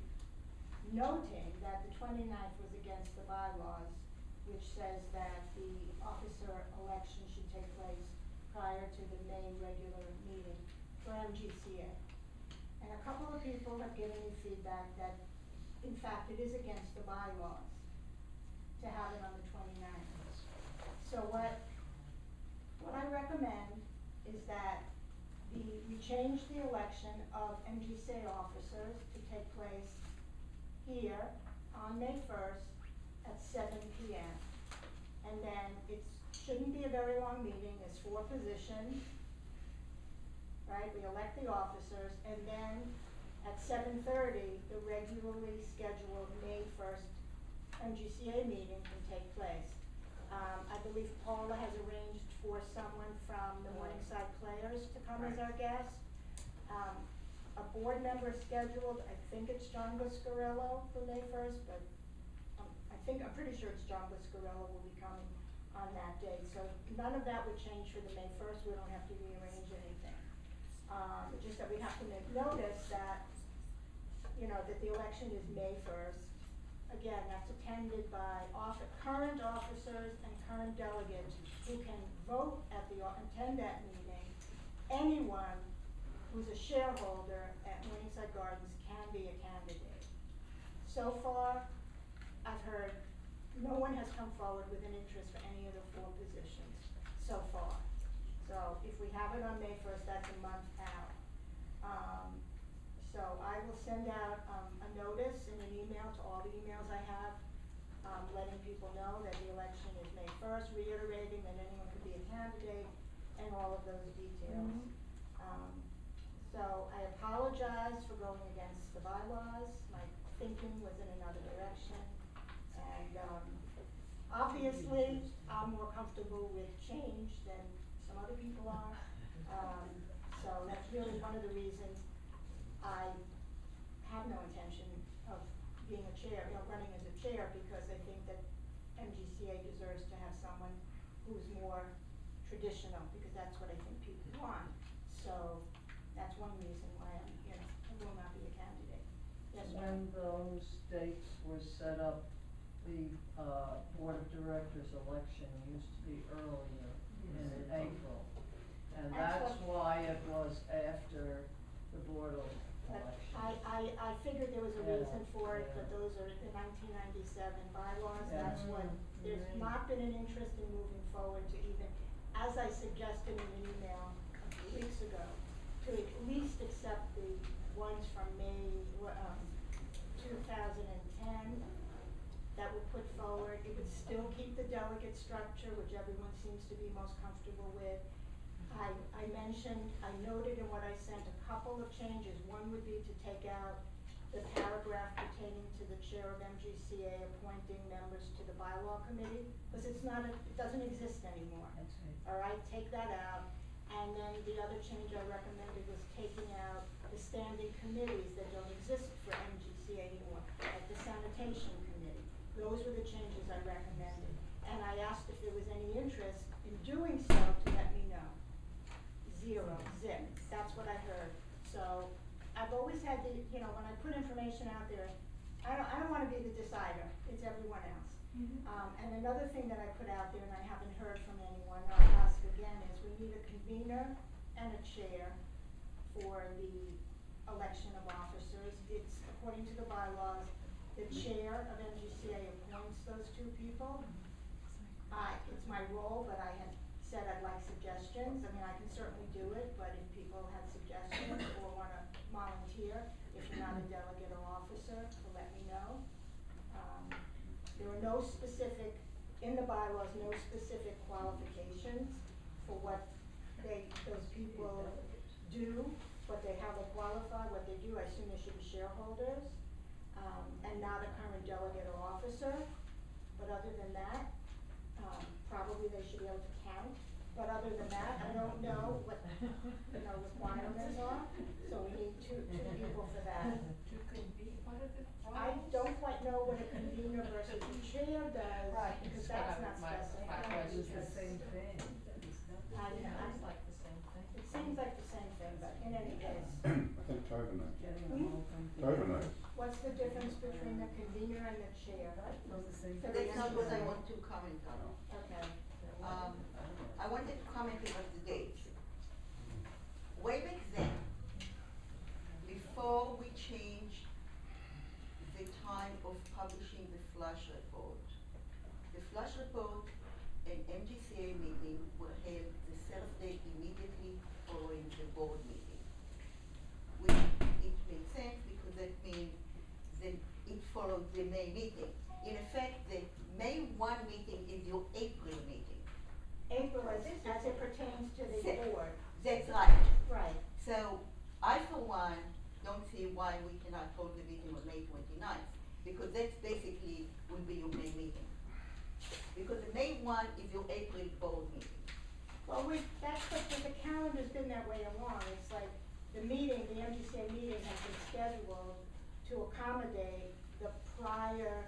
Speaker 10: noting that the 29th was against the bylaws, which says that the officer election should take place prior to the May regular meeting for MGCA. And a couple of people have given me feedback that, in fact, it is against the bylaws to have it on the 29th. So what I recommend is that we change the election of MGCA officers to take place here on May 1st at 7 p.m. And then it shouldn't be a very long meeting, there's 4 positions, right? We elect the officers, and then at 7:30, the regularly scheduled May 1st MGCA meeting can take place. I believe Paula has arranged for someone from the Morningside Players to come as our guest. A board member scheduled, I think it's John Buscarello for May 1st, but I'm pretty sure it's John Buscarello will be coming on that date. So none of that would change for the May 1st, we don't have to rearrange anything. Just that we have to make notice that, you know, that the election is May 1st. Again, that's attended by current officers and current delegates who can vote at attend that meeting. Anyone who's a shareholder at Morningside Gardens can be a candidate. So far, I've heard no one has come forward with an interest for any of the 4 positions so far. So if we have it on May 1st, that's a month out. So I will send out a notice in an email to all the emails I have, letting people know that the election is May 1st, reiterating that anyone could be a candidate, and all of those details. So I apologize for going against the bylaws. My thinking was in another direction. And obviously, I'm more comfortable with change than some other people are. So that's really one of the reasons I have no intention of being a chair, you know, running as a chair, because I think that MGCA deserves to have someone who's more traditional, because that's what I think people want. So that's one reason why I will not be a candidate. Yes,
Speaker 12: When those dates were set up, the board of directors election used to be earlier in April. And that's why it was after the board election.
Speaker 10: I figured there was a reason for it, but those are the 1997 bylaws. That's what, there's not been an interest in moving forward to even, as I suggested in an email a few weeks ago, to at least accept the ones from May 2010 that were put forward. It would still keep the delegate structure, which everyone seems to be most comfortable with. I noted in what I sent a couple of changes. One would be to take out the paragraph pertaining to the chair of MGCA appointing members to the bylaw committee, because it's not, it doesn't exist anymore.
Speaker 19: That's right.
Speaker 10: All right, take that out. And then the other change I recommended was taking out the standing committees that don't exist for MGCA anymore, like the sanitation committee. Those were the changes I recommended. And I asked if there was any interest in doing so to let me know. Zero, zip, that's what I heard. So I've always had the, you know, when I put information out there, I don't wanna be the decider, it's everyone else. And another thing that I put out there and I haven't heard from anyone, and I'll ask again, is we need a convener and a chair for the election of officers. It's according to the bylaws, the chair of MGCA appoints those two people. It's my role, but I had said I'd like suggestions. I mean, I can certainly do it, but if people have suggestions or wanna volunteer, if you're not a delegate or officer, to let me know. There are no specific, in the bylaws, no specific qualifications for what those people do, how they qualify, what they do. I assume they should be shareholders, and not a current delegate or officer. But other than that, probably they should be able to count. But other than that, I don't know what, requirements are, so we need two people for that. I don't quite know what a convener versus a chair does,
Speaker 2: Right,
Speaker 10: because
Speaker 2: that's
Speaker 10: that's
Speaker 2: what
Speaker 10: not
Speaker 2: my
Speaker 10: specified.
Speaker 19: It's the same thing.
Speaker 2: Sounds like the same thing.
Speaker 10: It seems like the same thing, but in any case.
Speaker 20: I think Tova knows. Tova knows.
Speaker 10: What's the difference between the convener and the chair?
Speaker 19: Those the same
Speaker 10: For
Speaker 19: thing.
Speaker 10: the
Speaker 7: That's not what I
Speaker 10: MGCA.
Speaker 7: want to comment on.
Speaker 10: Okay.
Speaker 7: I wanted to comment about the dates. Way back then, before we changed the time of publishing the flash report and MGCA meeting were held the Thursday immediately following the board meeting. Which it made sense because that means that it followed the May meeting. In effect, the May 1 meeting is your April meeting.
Speaker 10: April, as it pertains to the board.
Speaker 7: That's right.
Speaker 10: Right.
Speaker 7: So, I for one, don't see why we cannot hold the meeting on May 29th, because that's basically will be your May meeting. Because the May 1 is your April board meeting.
Speaker 10: Well, that's what, the calendar's been that way along. It's like the MGCA meeting has been scheduled to accommodate the prior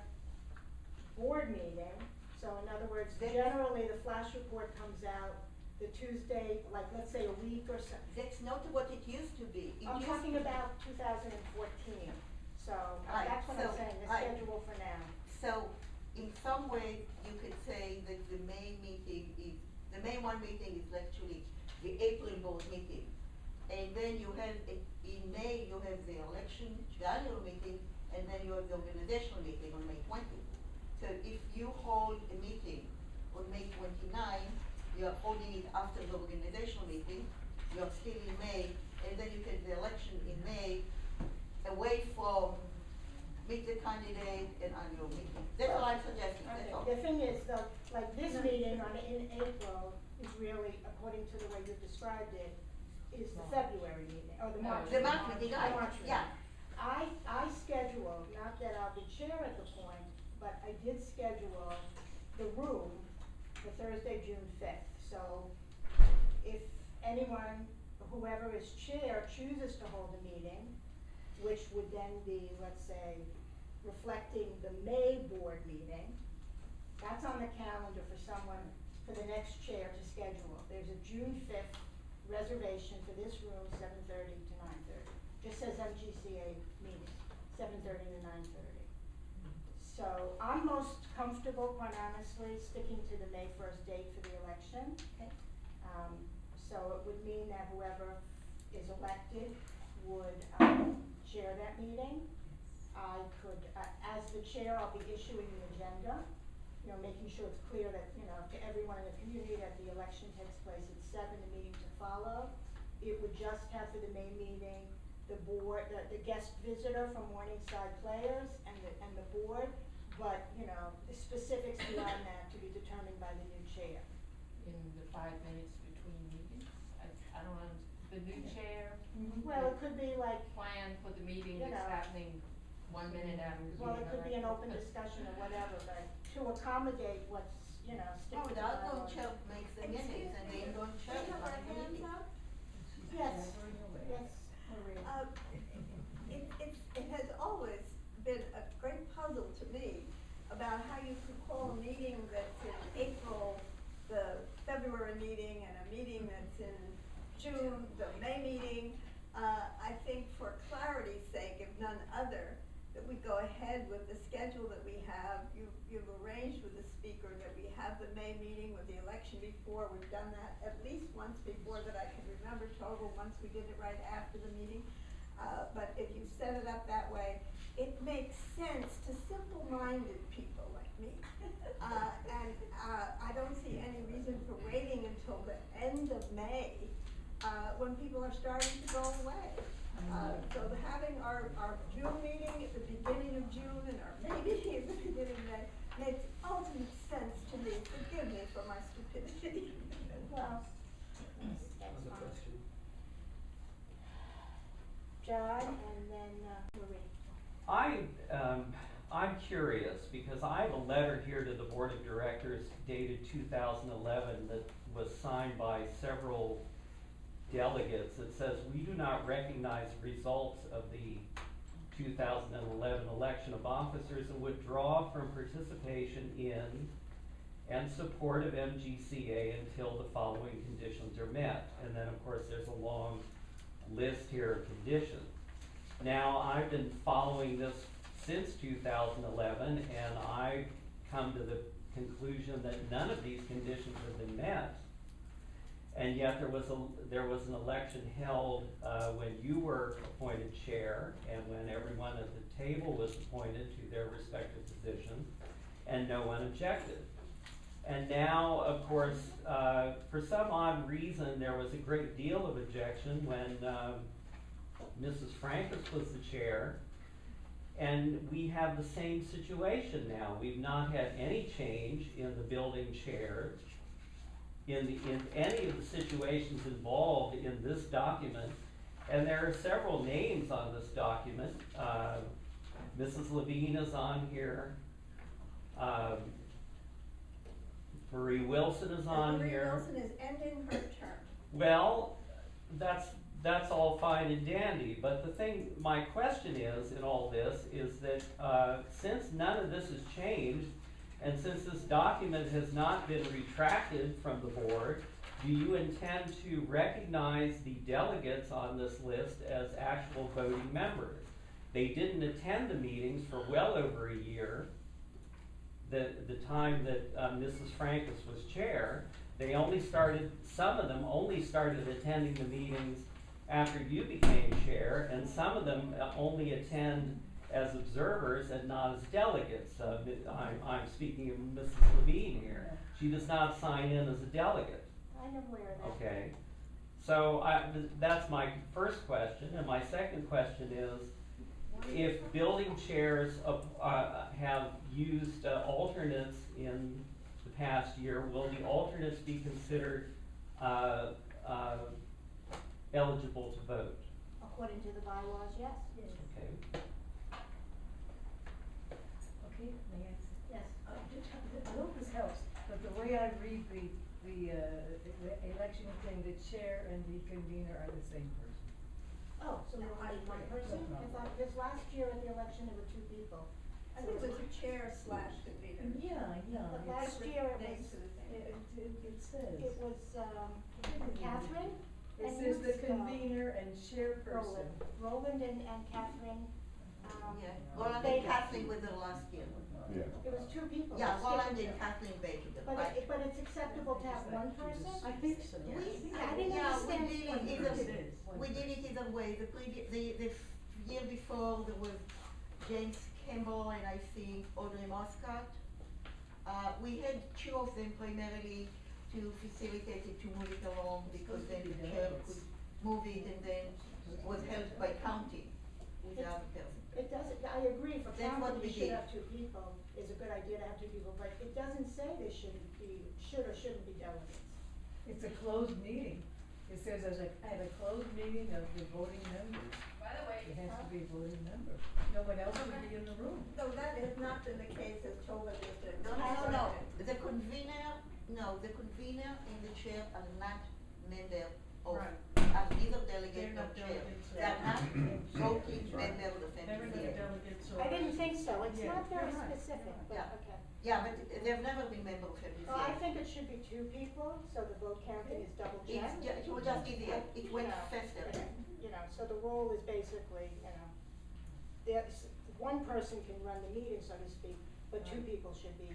Speaker 10: board meeting. So in other words, generally the flash report comes out the Tuesday, like let's say a week or so.
Speaker 7: That's not what it used to be.
Speaker 10: I'm talking about 2014. So that's what I'm saying, the schedule for now.
Speaker 7: So in some way, you could say that the May 1 meeting is actually the April board meeting. And then you have, in May, you have the election, the annual meeting, and then you have the organizational meeting on May 20. So if you hold a meeting on May 29, you are holding it after the organizational meeting, you are still in May, and then you take the election in May, away from meet the candidate and annual meeting. That's what I'm suggesting, that's all.
Speaker 10: The thing is, though, like this meeting in April is really, according to the way you described it, is the February meeting, or the March meeting.
Speaker 7: The March meeting, yeah.
Speaker 10: I scheduled, not that I'll be chair at the point, but I did schedule the room for Thursday, June 5th. So if anyone, whoever is chair, chooses to hold a meeting, which would then be, let's say, reflecting the May board meeting, that's on the calendar for someone, for the next chair to schedule. There's a June 5th reservation for this room, 7:30 to 9:30. Just says MGCA meeting, 7:30 to 9:30. So I'm most comfortable, quite honestly, sticking to the May 1st date for the election.
Speaker 7: Okay.
Speaker 10: So it would mean that whoever is elected would chair that meeting. I could, as the chair, I'll be issuing the agenda, making sure it's clear that, to everyone in the community that the election takes place at 7, the meeting to follow. It would just have for the May meeting, the board, the guest visitor from Morningside Players and the board, but, the specifics beyond that to be determined by the new chair.
Speaker 2: In the 5 minutes between meetings, I don't know, the new chair.
Speaker 10: Well, it could be like,
Speaker 2: plan for the meeting
Speaker 10: You
Speaker 2: that's
Speaker 10: know.
Speaker 2: happening 1 minute after being
Speaker 10: Well, it could be an open
Speaker 2: elected.
Speaker 10: discussion or whatever, but to accommodate what's, you know,
Speaker 7: No,
Speaker 10: stick to
Speaker 7: the
Speaker 10: the
Speaker 7: outgoing
Speaker 10: bylaws.
Speaker 7: chair makes the minutes and they don't
Speaker 14: We
Speaker 7: share it
Speaker 14: have
Speaker 7: on
Speaker 14: our
Speaker 7: the
Speaker 14: hands
Speaker 7: meeting.
Speaker 14: up.
Speaker 10: Yes, yes, Maria.
Speaker 14: It has always been a great puzzle to me about how you could call a meeting that's in April, the February meeting, and a meeting that's in June, the May meeting. I think for clarity's sake, if none other, that we go ahead with the schedule that we have. You've arranged with the speaker that we have the May meeting with the election before. We've done that at least once before that I can remember total, once we did it right after the meeting. But if you set it up that way, it makes sense to simple-minded people like me. I don't see any reason for waiting until the end of May, when people are starting to go away. So having our June meeting at the beginning of June and our May meeting at the beginning of May makes ultimate sense to me. Forgive me for my stupidity.
Speaker 10: Well, that's
Speaker 9: Other
Speaker 10: fine.
Speaker 9: question?
Speaker 10: John and then, Marie.
Speaker 16: I'm curious, because I have a letter here to the Board of Directors dated 2011 that was signed by several delegates. It says, "We do not recognize results of the 2011 election of officers and withdraw from participation in and support of MGCA until the following conditions are met." And then, of course, there's a long list here of conditions. Now, I've been following this since 2011, and I've come to the conclusion that none of these conditions have been met. And yet there was an election held when you were appointed chair and when everyone at the table was appointed to their respective positions, and no one objected. And now, of course, for some odd reason, there was a great deal of objection when Mrs. Francis was the chair. And we have the same situation now. We've not had any change in the building chairs, in any of the situations involved in this document. And there are several names on this document. Mrs. Levine is on here. Marie Wilson is on here.
Speaker 14: Marie Wilson is ending her term.
Speaker 16: Well, that's all fine and dandy, but the thing, my question is, in all this, is that, since none of this has changed, and since this document has not been retracted from the board, do you intend to recognize the delegates on this list as actual voting members? They didn't attend the meetings for well over a year, the time that Mrs. Francis was chair. They only started, some of them only started attending the meetings after you became chair, and some of them only attend as observers and not as delegates. I'm speaking of Mrs. Levine here. She does not sign in as a delegate.
Speaker 10: I'm aware of that.
Speaker 16: Okay, so that's my first question, and my second question is, if building chairs have used alternates in the past year, will the alternates be considered eligible to vote?
Speaker 10: According to the bylaws, yes.
Speaker 16: Okay.
Speaker 19: Okay, may I answer?
Speaker 10: Yes.
Speaker 19: I hope this helps, but the way I read the election thing, the chair and the convener are the same person.
Speaker 10: Oh, so there only one person? I thought, because last year at the election, there were two people.
Speaker 14: I think it was a chair / convener.
Speaker 19: Yeah.
Speaker 10: But last year it
Speaker 14: Names
Speaker 10: was,
Speaker 14: are the same.
Speaker 19: It says.
Speaker 10: it was, Catherine
Speaker 19: It
Speaker 10: and
Speaker 19: says the
Speaker 10: Ruth,
Speaker 19: convener and chairperson.
Speaker 10: Roland and Catherine,
Speaker 7: Yeah, Roland
Speaker 10: they-
Speaker 7: and Kathleen were the last year.
Speaker 20: Yeah.
Speaker 10: it was two people.
Speaker 7: Yeah,
Speaker 10: Let's
Speaker 7: Roland
Speaker 10: skip
Speaker 7: and
Speaker 10: it.
Speaker 7: Kathleen Baker, the
Speaker 10: But
Speaker 7: vice.
Speaker 10: but it's acceptable to have one person?
Speaker 19: I think so.
Speaker 10: I didn't understand.
Speaker 7: We did it either way. The year before, there was James Campbell and I think Audrey Muscat. We had two of them primarily to facilitate it, to move it along, because then the chair could move it and then was held by counting with the other person.
Speaker 10: It doesn't, I agree, for
Speaker 7: That's what
Speaker 10: counting,
Speaker 7: we
Speaker 10: you should
Speaker 7: did.
Speaker 10: have two people, it's a good idea to have two people, but it doesn't say there should or shouldn't be delegates.
Speaker 19: It's a closed meeting. It says at a closed meeting of the voting members.
Speaker 2: By the way.
Speaker 19: It has to be a voting member. No one else would be in the room.
Speaker 14: So that has not been the case as Tova lived in.
Speaker 7: No. The convener and the chair are not member of,
Speaker 15: Right.
Speaker 7: are neither delegate
Speaker 15: They're
Speaker 7: nor
Speaker 15: not
Speaker 7: chair.
Speaker 15: delegates,
Speaker 7: They are not voting
Speaker 15: Right.
Speaker 7: member of the
Speaker 15: They're
Speaker 7: family.
Speaker 15: either delegates or.
Speaker 10: I didn't think so, it's
Speaker 15: Yeah,
Speaker 10: not very
Speaker 15: you're right.
Speaker 10: specific, but,
Speaker 7: Yeah.
Speaker 10: okay.
Speaker 7: Yeah, but they've never been member of family.
Speaker 10: Well, I think it should be 2 people, so the vote counting is double checked.
Speaker 7: It was just easier, it went faster.
Speaker 10: You know, so the role is basically, there's, one person can run the meeting, so to speak, but 2 people should be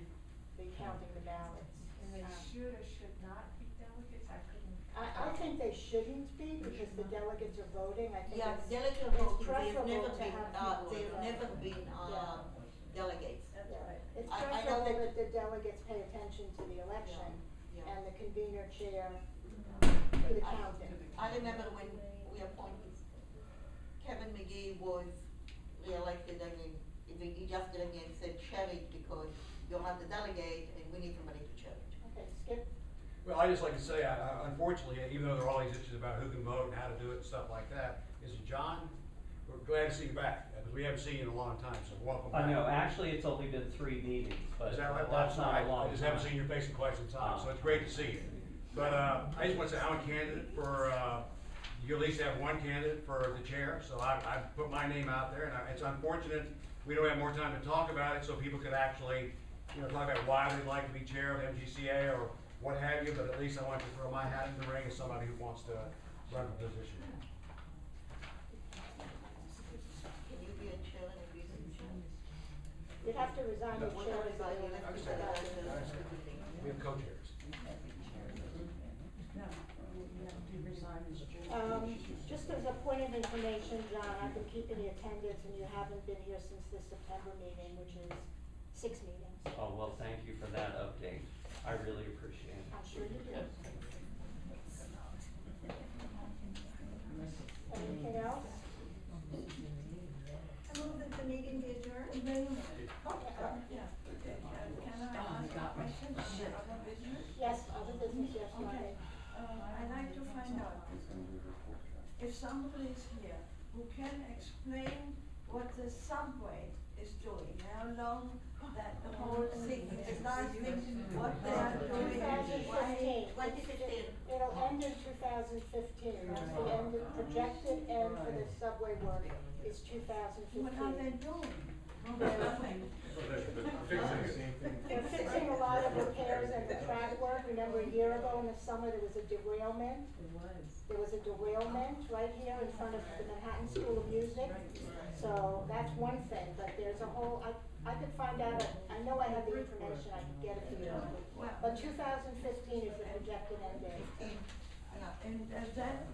Speaker 10: counting the ballots.
Speaker 18: And they should or should not be delegates, I couldn't.
Speaker 10: I think they shouldn't be, because the delegates are voting, I think
Speaker 7: Yeah,
Speaker 10: it's,
Speaker 7: delegate
Speaker 10: it's
Speaker 7: voting, they've
Speaker 10: preferable
Speaker 7: never
Speaker 10: to
Speaker 7: been,
Speaker 10: have people.
Speaker 7: they've never been, delegates.
Speaker 19: That's
Speaker 10: Yeah.
Speaker 19: right.
Speaker 10: It's
Speaker 7: I know
Speaker 10: preferable
Speaker 7: that-
Speaker 10: that the delegates pay attention to the election,
Speaker 7: Yeah.
Speaker 10: and the convener chair to the counting.
Speaker 7: I remember when we appointed Kevin McGee was re-elected, I mean, he just did again said chair it because you're not the delegate and we need somebody to chair it.
Speaker 10: Okay, Skip?
Speaker 8: Well, I just like to say, unfortunately, even though there are all these issues about who can vote and how to do it and stuff like that, John, we're glad to see you back, because we haven't seen you in a long time, so welcome back.
Speaker 16: I know, actually, it's only been 3 meetings, but
Speaker 8: Is that right?
Speaker 16: that's not a long time.
Speaker 8: I just haven't seen your face in quite some time, so it's great to see you. But, I just want to say, I'm a candidate for, you at least have one candidate for the chair, so I put my name out there, and it's unfortunate we don't have more time to talk about it, so people could actually, talk about why they'd like to be chair of MGCA or what have you, but at least I want to throw my hat in the ring as somebody who wants to run the position.
Speaker 7: Can you be a chair and be the chair?
Speaker 10: You'd have to resign your
Speaker 7: What
Speaker 10: chair.
Speaker 7: are resign, you have to resign.
Speaker 8: We have co-chairs.
Speaker 15: No, you have to resign as chair.
Speaker 10: Just as a point of information, John, I've been keeping the attendance, and you haven't been here since the September meeting, which is 6 meetings.
Speaker 16: Oh, well, thank you for that update. I really appreciate it.
Speaker 10: I'm sure you do. Anything else?
Speaker 14: I move that the meeting be adjourned.
Speaker 4: Can I ask a question on the other business?
Speaker 10: Yes, other business, yes, go
Speaker 4: Okay,
Speaker 10: ahead.
Speaker 4: I'd like to find out if somebody is here who can explain what the subway is doing, how long that the whole thing is lasting, what they are doing, why.
Speaker 10: 2015. It'll end in 2015. That's the end, projected end for the subway work is 2015.
Speaker 4: What are they doing?
Speaker 10: They're They're fixing a lot of repairs and the track work. Remember a year ago in the summer, there was a derailment?
Speaker 19: It was.
Speaker 10: There was a derailment right here in front of the Manhattan School of Music. So that's one thing, but there's a whole, I could find out, I know I have the information, I could get it for you. But 2015 is the projected end date.
Speaker 4: And that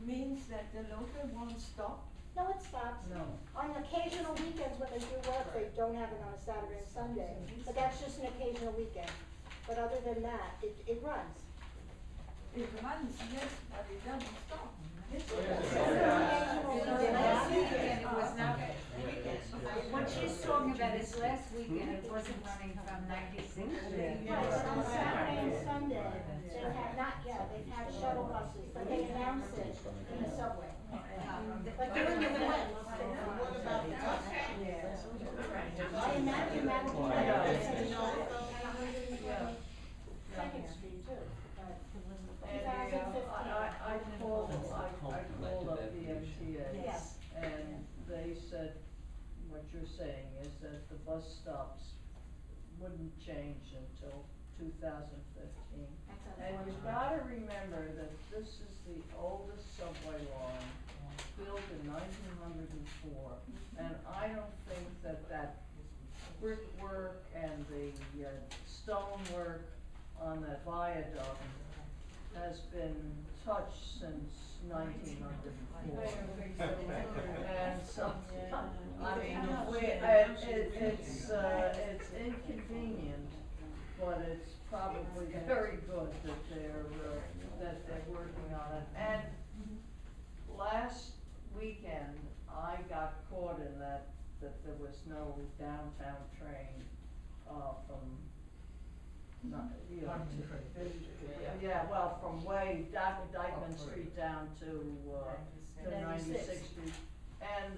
Speaker 4: means that the local won't stop?
Speaker 10: No, it stops.
Speaker 19: No.
Speaker 10: On occasional weekends when they do work, they don't have it on a Saturday and Sunday. But that's just an occasional weekend. But other than that, it runs.
Speaker 4: It runs, yes, but it doesn't stop.
Speaker 2: What she's talking about is last weekend, it wasn't running from 96 to.
Speaker 10: Right, but on Saturday and Sunday, they have not yet, they've had shuttle buses, but they announce it in the subway. But they're in the wind.
Speaker 7: What about the bus?
Speaker 10: I imagine that will be Second Street too.
Speaker 12: And, I called up the MTA.
Speaker 10: Yes.
Speaker 12: And they said, what you're saying is that the bus stops wouldn't change until 2015. And you've gotta remember that this is the oldest subway line, built in 1904. And I don't think that brickwork and the stonework on that viaduct has been touched since 1904. And so, I mean, it's inconvenient, but it's probably very good that they're working on it. And last weekend, I got caught in that there was no downtown train, from not, you know,
Speaker 2: Concentrate.
Speaker 12: yeah, well, from way Dykeman Street down to 96th Street. And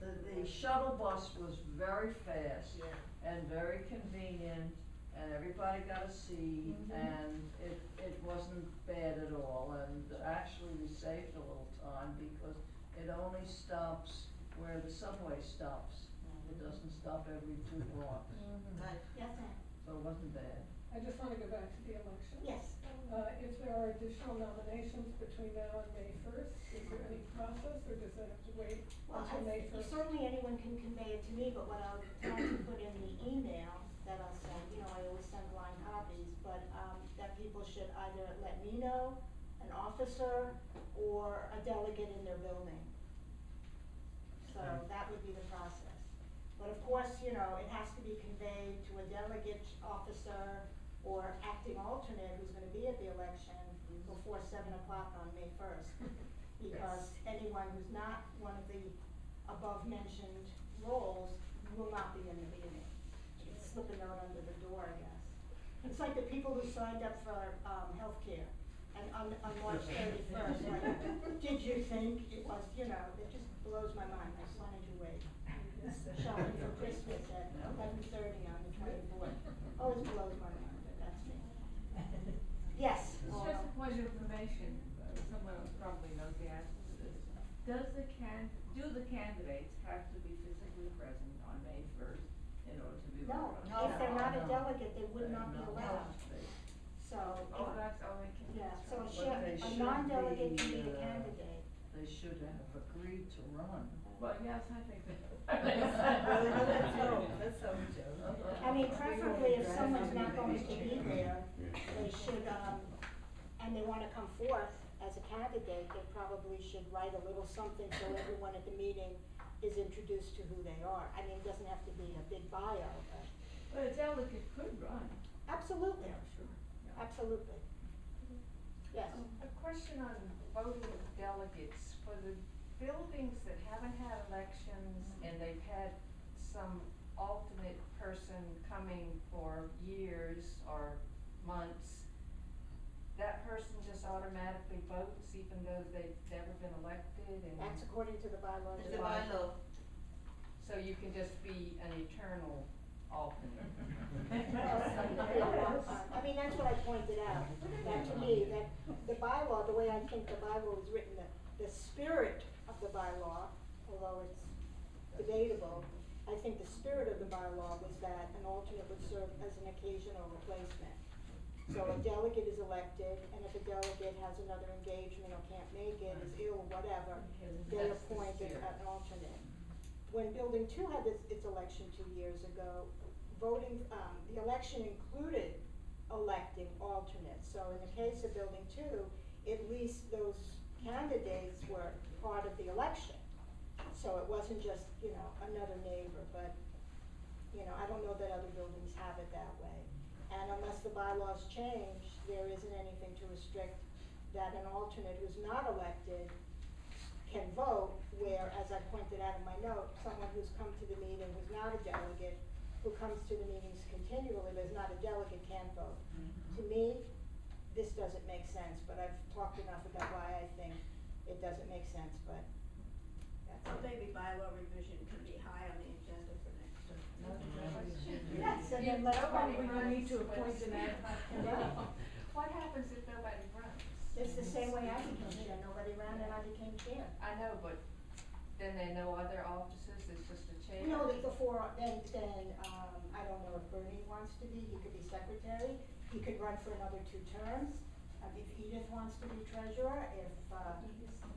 Speaker 12: the shuttle bus was very fast and very convenient, and everybody got a seat, and it wasn't bad at all, and actually we saved a little time because it only stops where the subway stops. It doesn't stop every 2 blocks.
Speaker 7: Right.
Speaker 14: Yes, ma'am.
Speaker 12: So it wasn't bad.
Speaker 6: I just wanna go back to the election.
Speaker 14: Yes.
Speaker 6: If there are additional nominations between now and May first, is there any process, or does that have to wait
Speaker 10: Well,
Speaker 6: until May first?
Speaker 10: certainly anyone can convey it to me, but what I'll try to put in the email that I'll send, you know, I always send blind copies, but, that people should either let me know, an officer, or a delegate in their building. So that would be the process. But of course, you know, it has to be conveyed to a delegate, officer, or acting alternate who's gonna be at the election before 7 o'clock on May 1st. Because anyone who's not one of the above-mentioned roles will not be in the meeting. Slip a note under the door, I guess. It's like the people who signed up for, healthcare, and on March 31st, like, did you think it was, you know, it just blows my mind. I just wanted to wait. Shopping for Christmas at 11:30 on the 24th. Always blows my mind, but that's me. Yes.
Speaker 18: It's just a point of information, someone else probably knows the answer to this. Do the candidates have to be physically present on May 1st in order to be
Speaker 10: No,
Speaker 18: voted on?
Speaker 10: if they're not a delegate, they would not be allowed. So,
Speaker 18: Oh, that's only
Speaker 10: yeah, so
Speaker 12: But they
Speaker 10: a
Speaker 12: should
Speaker 10: non-delegate can be the
Speaker 12: be,
Speaker 10: candidate.
Speaker 12: They should have agreed to run.
Speaker 18: Well, yes, I think that.
Speaker 19: Let's hope, Joe.
Speaker 10: I mean, preferably if someone's not going to be there, they should, and they wanna come forth as a candidate, they probably should write a little something so everyone at the meeting is introduced to who they are. I mean, it doesn't have to be a big bio, but.
Speaker 18: But a delegate could run.
Speaker 10: Absolutely.
Speaker 18: Sure.
Speaker 10: Absolutely. Yes.
Speaker 18: A question on voting delegates, for the buildings that haven't had elections and they've had some alternate person coming for years or months, that person just automatically votes even though they've never been elected and.
Speaker 10: That's according to the bylaws.
Speaker 7: It's a bylaw.
Speaker 18: So you can just be an eternal alternate.
Speaker 10: I mean, that's what I pointed out, that to me, that the bylaw, the way I think the bylaw was written, the spirit of the bylaw, although it's debatable, I think the spirit of the bylaw was that an alternate would serve as an occasional replacement. So a delegate is elected, and if a delegate has another engagement or can't make it, is ill, whatever, they
Speaker 18: That's the
Speaker 10: appoint
Speaker 18: spirit.
Speaker 10: an alternate. When Building 2 had its election 2 years ago, the election included electing alternates. So in the case of Building 2, at least those candidates were part of the election. So it wasn't just, you know, another neighbor, but, you know, I don't know that other buildings have it that way. And unless the bylaws change, there isn't anything to restrict that an alternate who's not elected can vote, where, as I pointed out in my note, someone who's come to the meeting who's not a delegate, who comes to the meetings continually but is not a delegate, can't vote. To me, this doesn't make sense, but I've talked enough about why I think it doesn't make sense, but that's
Speaker 14: So
Speaker 10: it.
Speaker 14: maybe bylaw revision can be high on the agenda for next time.
Speaker 10: Yes, and then let's
Speaker 18: Nobody
Speaker 10: probably
Speaker 18: runs
Speaker 6: need to
Speaker 18: with-
Speaker 6: appoint an ad hoc
Speaker 10: committee.
Speaker 18: What happens if nobody runs?
Speaker 10: It's the same way I became chair, nobody ran and I became chair.
Speaker 18: I know, but then there are no other offices, it's just a chair?
Speaker 10: You know, before, then, I don't know if Bernie wants to be, he could be secretary, he could run for another 2 terms. If Edith wants to be treasurer,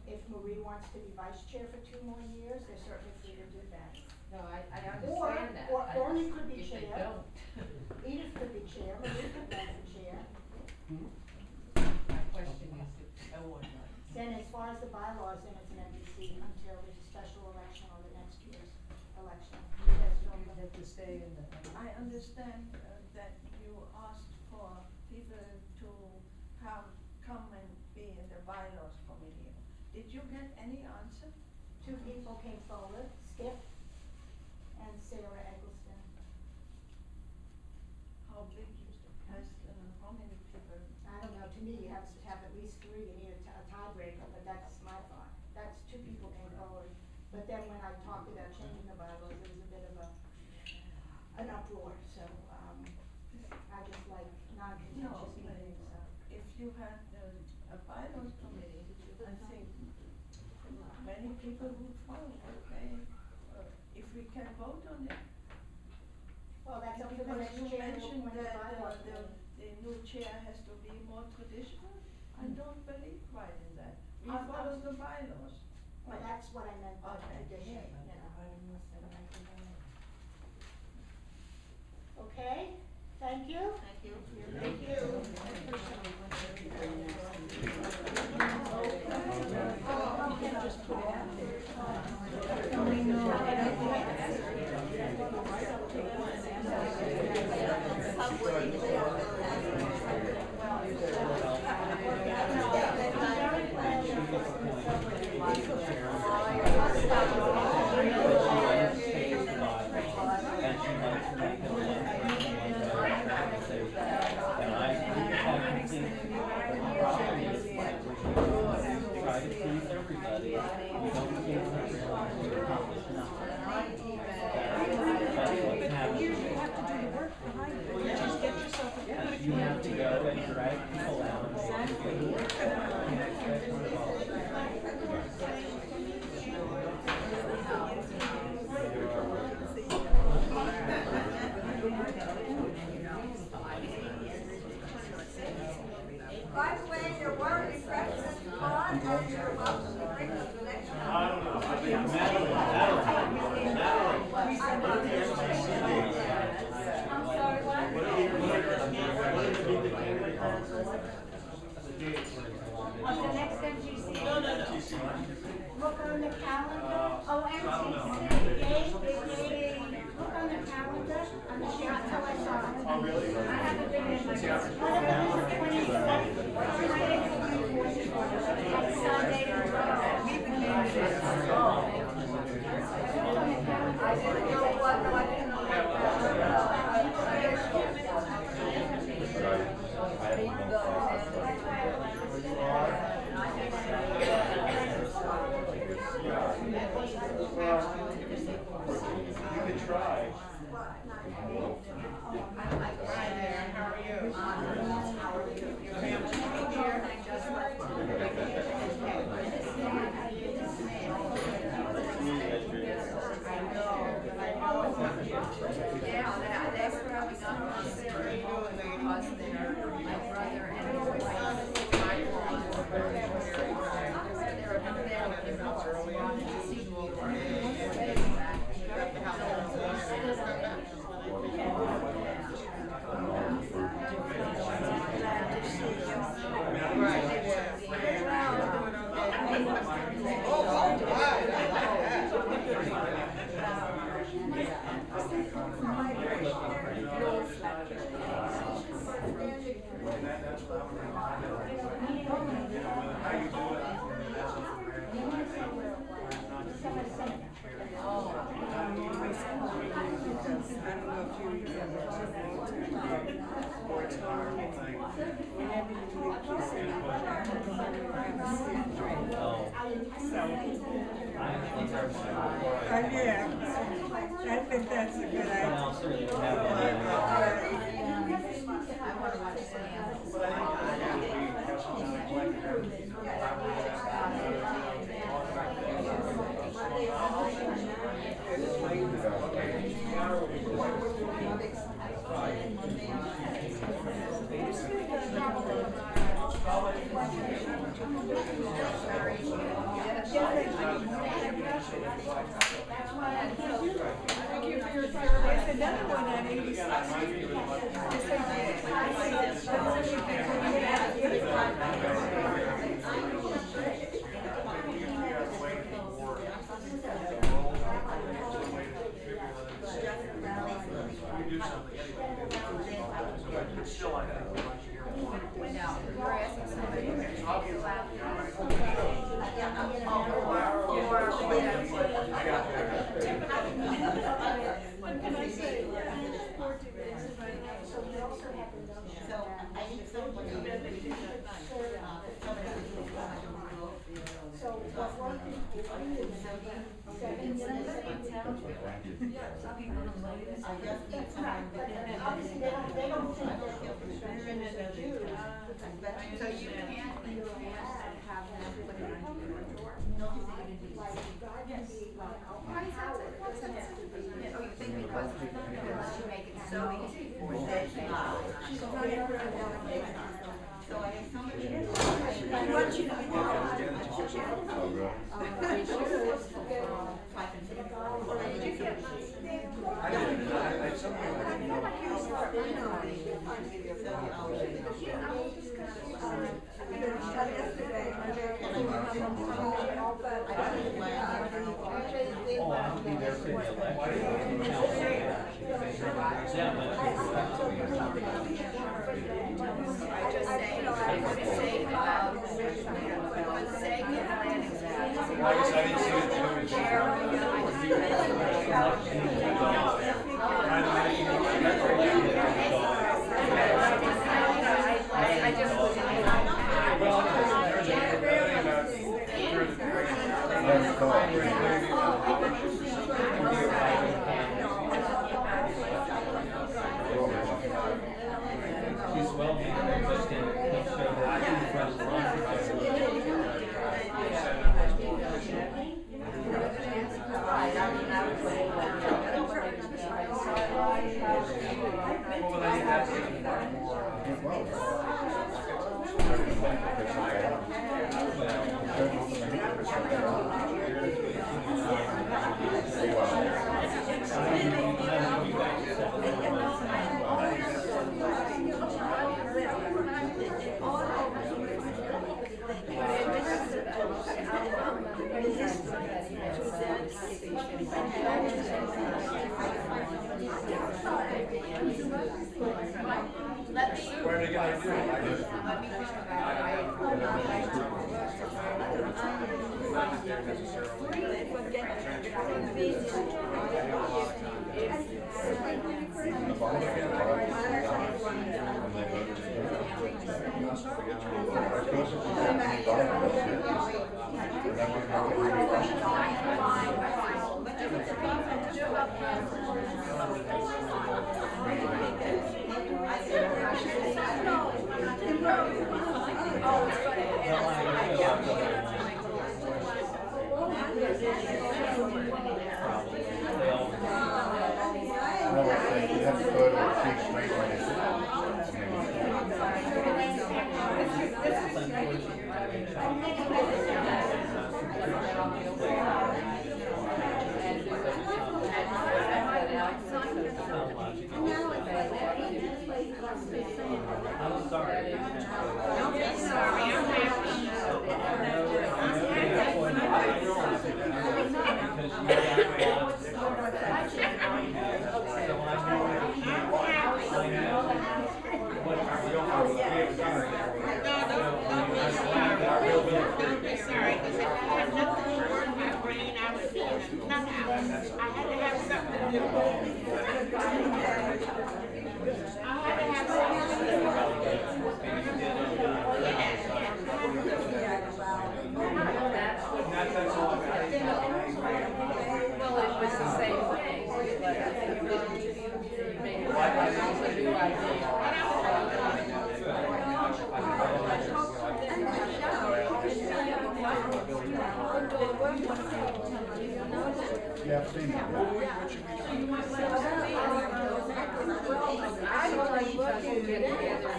Speaker 10: if Marie wants to be vice chair for 2 more years, they're certainly free to do that.
Speaker 18: No, I understand that.
Speaker 10: Or
Speaker 18: I
Speaker 10: Bernie
Speaker 18: just-
Speaker 10: could be
Speaker 18: if they
Speaker 10: chair.
Speaker 18: don't.
Speaker 10: Edith could be chair, Marie could run for chair.
Speaker 18: My question is if no one runs.
Speaker 10: Then as far as the bylaws, then it's an MGC until there's a special election or the next year's election. That's
Speaker 12: You
Speaker 10: normal.
Speaker 12: have to stay in the.
Speaker 4: I understand that you asked for people to come and be in the bylaws committee. Did you get any answer?
Speaker 10: 2 people came forward, Skip and Sarah Eggleston.
Speaker 4: you had a bylaws committee, I think many people would follow, okay, if we can vote on it.
Speaker 10: Well, that's up to the
Speaker 4: Because
Speaker 10: next
Speaker 4: you
Speaker 10: chair to
Speaker 4: mentioned
Speaker 10: appoint a
Speaker 4: that
Speaker 10: bylaw committee.
Speaker 4: the new chair has to be more traditional. I don't believe quite in that. We
Speaker 10: I'm-
Speaker 4: follow the bylaws.
Speaker 10: Well, that's what I meant by
Speaker 4: Okay.
Speaker 10: tradition, you know. Okay, thank you.
Speaker 7: Thank you.
Speaker 10: Thank you.
Speaker 16: You have to go and drag people out.
Speaker 14: By the way, there were refreshments on, and you're welcome to bring them the next time.
Speaker 8: I don't know, I think
Speaker 14: I'm sorry, what?
Speaker 10: On the next MGCA? Look on the calendar. Oh, MGCA, look on the calendar, on the sheet, until I saw it.
Speaker 8: Oh, really?
Speaker 10: I haven't been in my, what about the 27th? That's Sunday and
Speaker 17: You can try.
Speaker 7: Hi there, how are you? How are you? Your family here? Just left. Yeah, that's probably not necessary because they're my brother and his wife, my mom,
Speaker 4: Yeah, I think that's a good
Speaker 6: Thank you for your service. Another one at 86. What can I say?
Speaker 7: So I need somebody.
Speaker 10: So what work is
Speaker 7: I just need someone.
Speaker 10: Obviously, they don't think
Speaker 7: So you So I have somebody.
Speaker 20: Oh, really?
Speaker 7: Did you get my name?
Speaker 8: I didn't, I something I didn't know.
Speaker 16: Oh, I'll be there for the election. Yeah,
Speaker 8: I guess I didn't see it
Speaker 18: I just was in
Speaker 8: well, there's a thing about
Speaker 20: That's
Speaker 16: she's well, just in front
Speaker 8: where did I do it?
Speaker 20: You have to go to a cheap straight line.
Speaker 16: I'm sorry.
Speaker 18: Don't be sorry, I'm happy. Don't be sorry, because if I had nothing to work my brain, I would be in another house. I had to have something to do. I had to have something to Well, it was the same thing, but I think it made a new idea.
Speaker 20: Yeah, I've seen it.
Speaker 18: I was like looking together.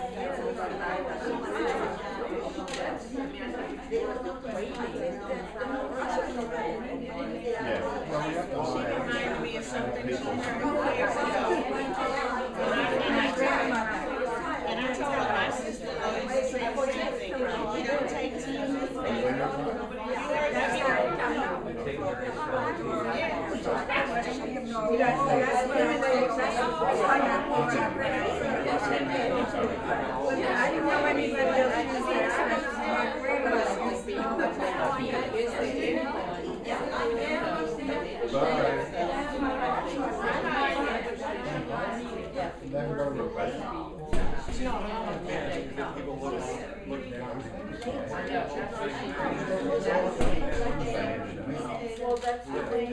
Speaker 18: She reminded me of something she heard years ago. And I told my sister the same thing. You don't take tea.
Speaker 4: I didn't know anybody else used that. My grandmother used
Speaker 12: Well, that's the thing.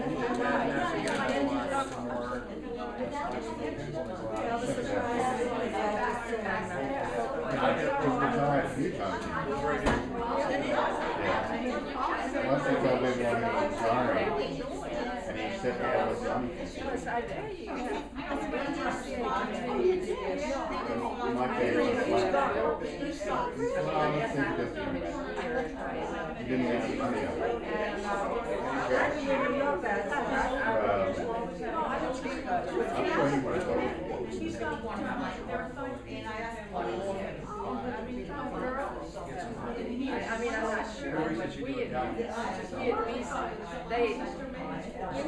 Speaker 20: Once he told me when he was retiring, and he said that was my favorite let's see if this one. You didn't have any money up.
Speaker 19: I didn't even know that.
Speaker 20: I'll show you what I told you.
Speaker 2: I mean, I'm not sure how much we had, they,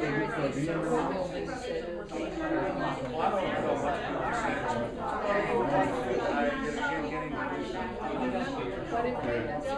Speaker 2: there is these several buildings But if they, that's I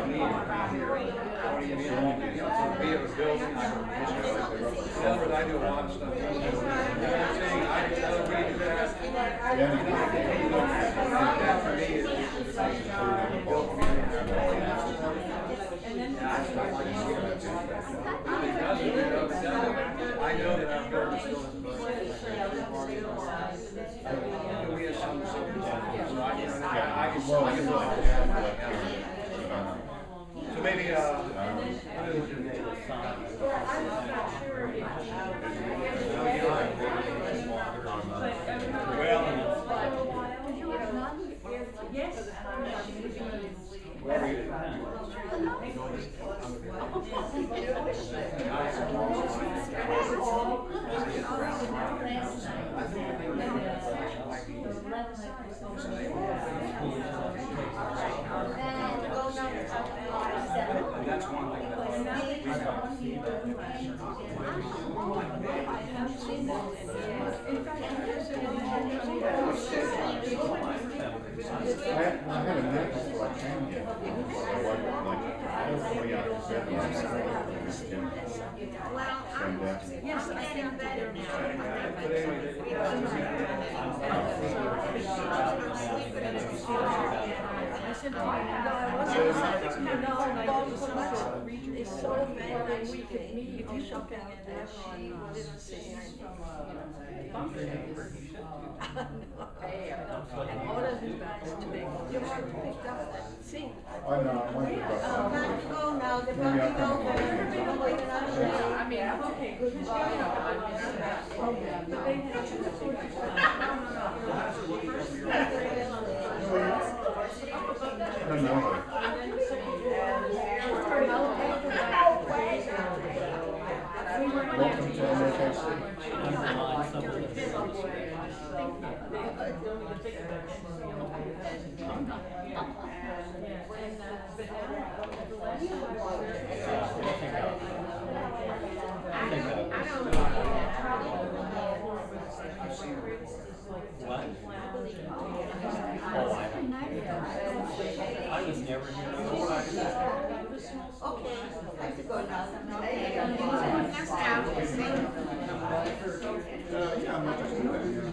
Speaker 2: mean, our last year,
Speaker 8: I do a lot of stuff. I know that our building still has we have some, so I can so maybe, that's one thing
Speaker 20: I had a net before I came here. My wife was like, I was 20 out of 7. I was
Speaker 2: we could meet if you shop out there. And all of you guys to make, you want to pick up, see.
Speaker 20: Oh, no, I wanted to go.
Speaker 7: Oh, now, the
Speaker 20: Maybe I'll come over.
Speaker 2: I mean, I'm okay, good, you know, I mean, I'm not, okay, but they had two.
Speaker 20: Welcome to MGCA.
Speaker 16: What? Oh, I was never here.
Speaker 7: Okay, I have to go now.
Speaker 20: Yeah, I'm interested in that.